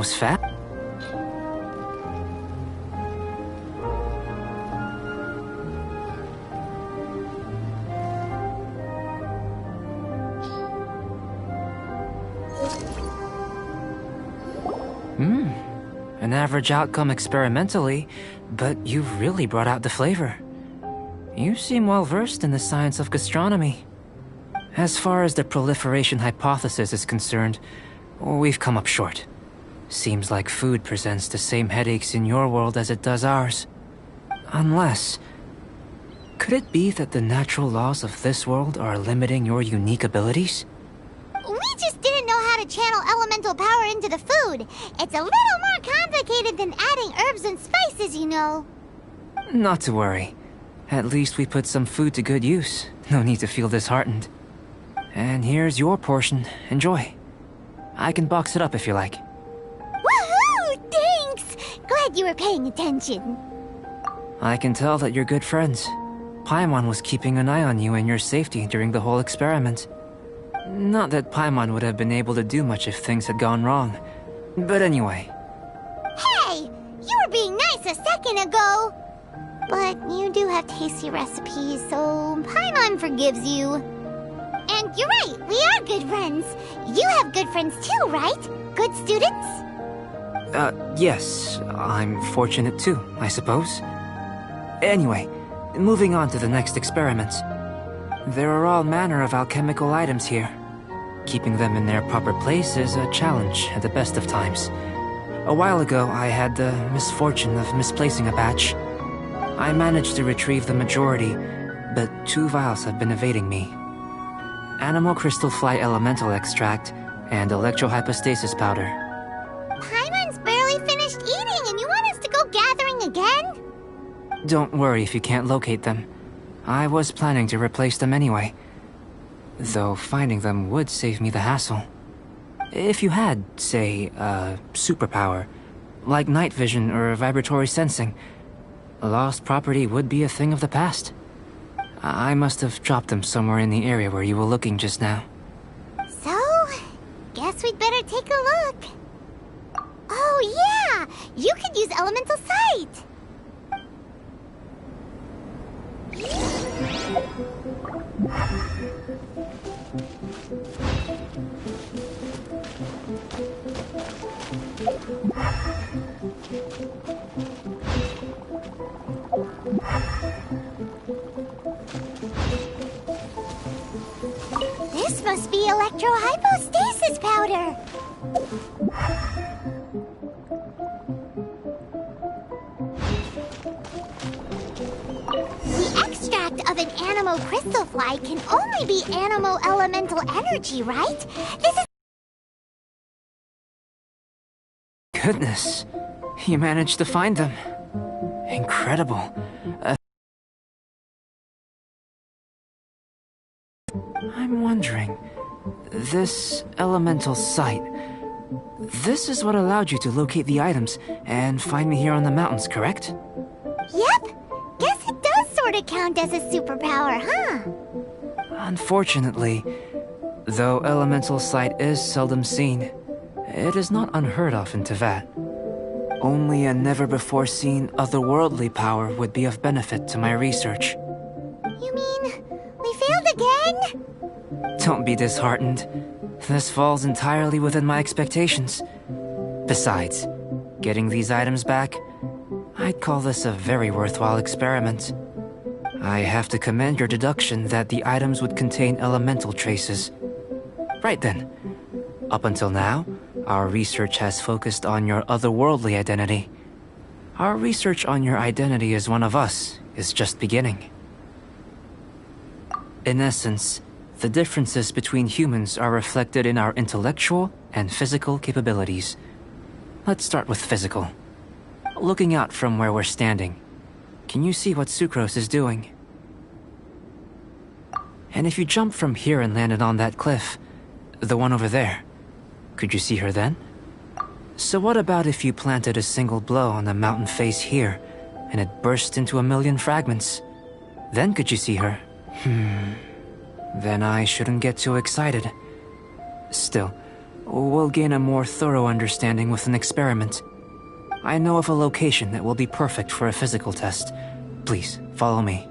Most fat? An average outcome experimentally, but you've really brought out the flavor. You seem well versed in the science of gastronomy. As far as the proliferation hypothesis is concerned, we've come up short. Seems like food presents the same headaches in your world as it does ours. Unless... could it be that the natural laws of this world are limiting your unique abilities? We just didn't know how to channel elemental power into the food. It's a little more complicated than adding herbs and spices, you know. Not to worry. At least we put some food to good use. No need to feel disheartened. And here's your portion. Enjoy. I can box it up if you like. Woohoo! Thanks! Glad you were paying attention. I can tell that you're good friends. Paimon was keeping an eye on you and your safety during the whole experiment. Not that Paimon would have been able to do much if things had gone wrong. But anyway. Hey! You were being nice a second ago! But you do have tasty recipes, so Paimon forgives you. And you're right, we are good friends. You have good friends too, right? Good students? Yes. I'm fortunate too, I suppose. Anyway, moving on to the next experiment. There are all manner of alchemical items here. Keeping them in their proper place is a challenge at the best of times. A while ago, I had the misfortune of misplacing a batch. I managed to retrieve the majority, but 2 vials have been evading me. Animal crystal fly elemental extract and electrohypostasis powder. Paimon's barely finished eating and you want us to go gathering again? Don't worry if you can't locate them. I was planning to replace them anyway. Though finding them would save me the hassle. If you had, say, a superpower, like night vision or vibratory sensing, lost property would be a thing of the past. I must have dropped them somewhere in the area where you were looking just now. So, guess we'd better take a look. Oh yeah! You could use elemental sight! This must be electrohypostasis powder. The extract of an animo crystal fly can only be animo elemental energy, right? This is... Goodness, you managed to find them. Incredible. I'm wondering, this elemental sight, this is what allowed you to locate the items and find me here on the mountains, correct? Yep. Guess it does sort of count as a superpower, huh? Unfortunately, though elemental sight is seldom seen, it is not unheard of in Teyvat. Only a never-before-seen otherworldly power would be of benefit to my research. You mean, we failed again? Don't be disheartened. This falls entirely within my expectations. Besides, getting these items back, I'd call this a very worthwhile experiment. I have to commend your deduction that the items would contain elemental traces. Right then. Up until now, our research has focused on your otherworldly identity. Our research on your identity as one of us is just beginning. In essence, the differences between humans are reflected in our intellectual and physical capabilities. Let's start with physical. Looking out from where we're standing, can you see what Sucrose is doing? And if you jump from here and landed on that cliff, the one over there, could you see her then? So what about if you planted a single blow on the mountain face here, and it burst into a million fragments? Then could you see her? Then I shouldn't get too excited. Still, We'll gain a more thorough understanding with an experiment. I know of a location that will be perfect for a physical test. Please, follow me.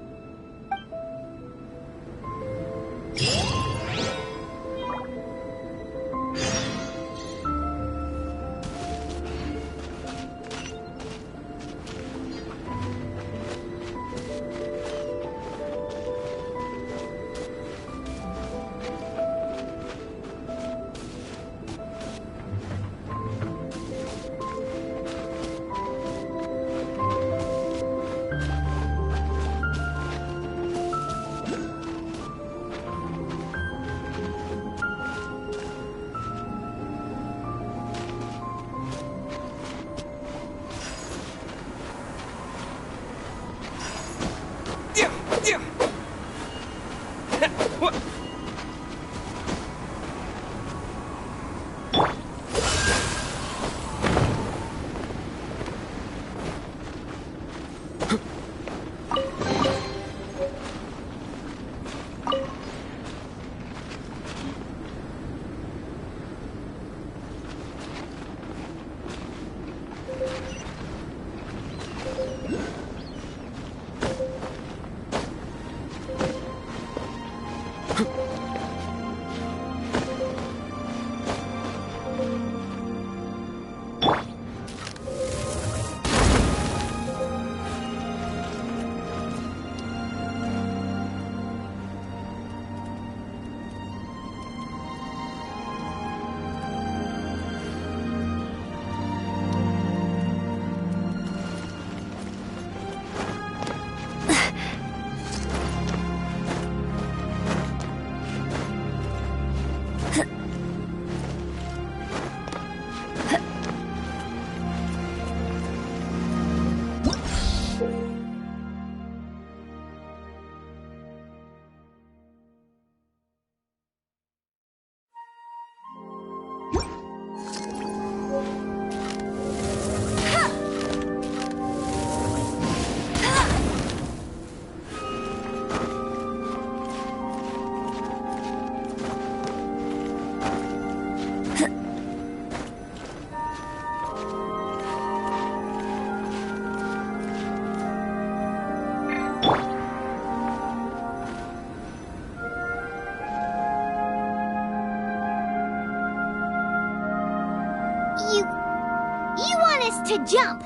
You want us to jump?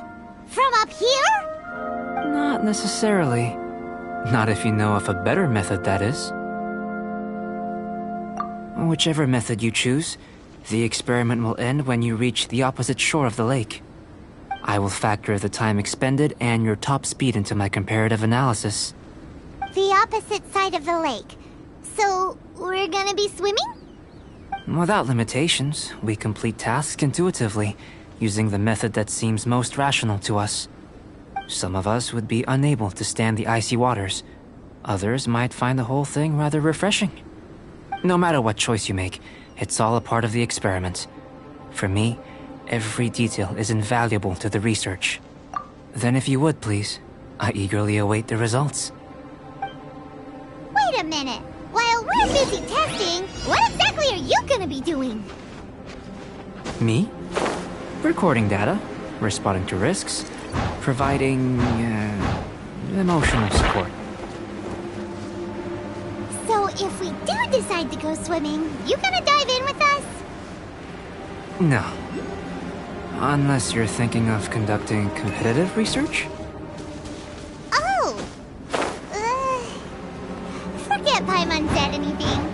From up here? Not necessarily. Not if you know of a better method, that is. Whichever method you choose, the experiment will end when you reach the opposite shore of the lake. I will factor the time expended and your top speed into my comparative analysis. The opposite side of the lake. So, we're gonna be swimming? Without limitations, we complete tasks intuitively, using the method that seems most rational to us. Some of us would be unable to stand the icy waters. Others might find the whole thing rather refreshing. No matter what choice you make, it's all a part of the experiment. For me, every detail is invaluable to the research. Then if you would, please, I eagerly await the results. Wait a minute. While we're busy testing, what exactly are you gonna be doing? Me? Recording data, responding to risks, providing, emotional support. So if we do decide to go swimming, you gonna dive in with us? No. Unless you're thinking of conducting competitive research? Oh! Forget Paimon said anything.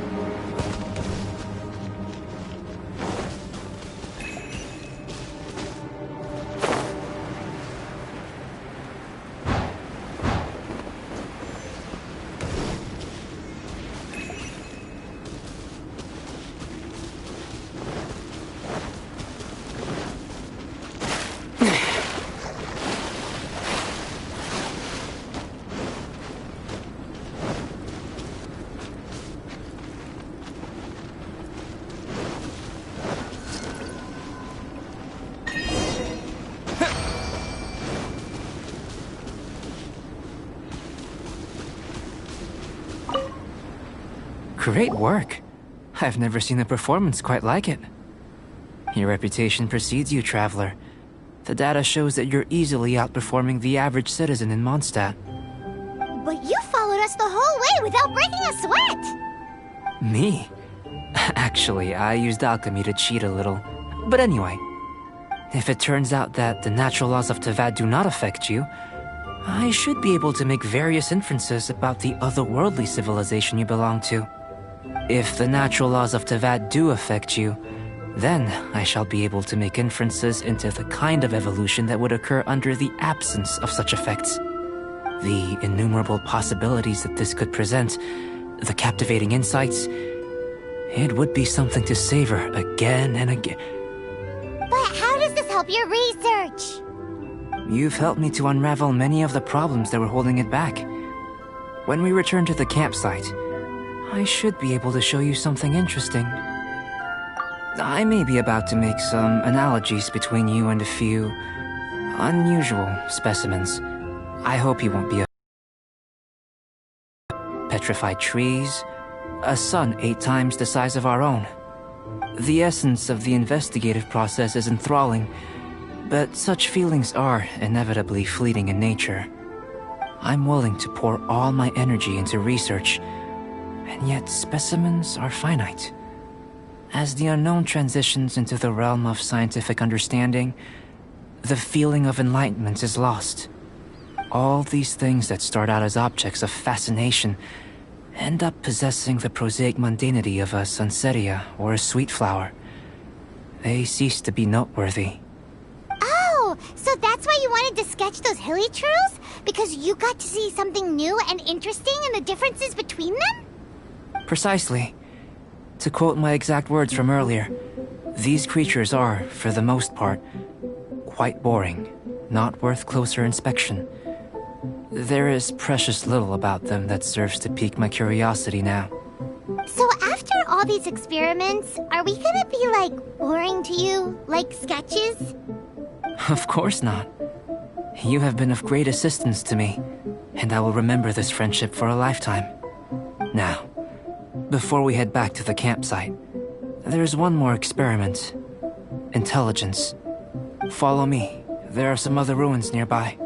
Great work. I've never seen a performance quite like it. Your reputation precedes you, traveler. The data shows that you're easily outperforming the average citizen in Mondstadt. But you followed us the whole way without breaking a sweat! Me? Actually, I used alchemy to cheat a little. But anyway, if it turns out that the natural laws of Teyvat do not affect you, I should be able to make various inferences about the otherworldly civilization you belong to. If the natural laws of Teyvat do affect you, then I shall be able to make inferences into the kind of evolution that would occur under the absence of such effects. The innumerable possibilities that this could present, the captivating insights, it would be something to savor again and again. But how does this help your research? You've helped me to unravel many of the problems that were holding it back. When we return to the campsite, I should be able to show you something interesting. I may be about to make some analogies between you and a few unusual specimens. I hope you won't be petrified trees, a sun 8 times the size of our own. The essence of the investigative process is enthralling, but such feelings are inevitably fleeting in nature. I'm willing to pour all my energy into research, and yet specimens are finite. As the unknown transitions into the realm of scientific understanding, the feeling of enlightenment is lost. All these things that start out as objects of fascination end up possessing the prosaic mundanity of a sunsetia or a sweet flower. They cease to be noteworthy. Oh, so that's why you wanted to sketch those hilly churls? Because you got to see something new and interesting in the differences between them? Precisely. To quote my exact words from earlier, these creatures are, for the most part, quite boring, not worth closer inspection. There is precious little about them that serves to pique my curiosity now. So after all these experiments, are we gonna be, like, boring to you? Like sketches? Of course not. You have been of great assistance to me, and I will remember this friendship for a lifetime. Now, before we head back to the campsite, there's one more experiment. Intelligence. Follow me. There are some other ruins nearby.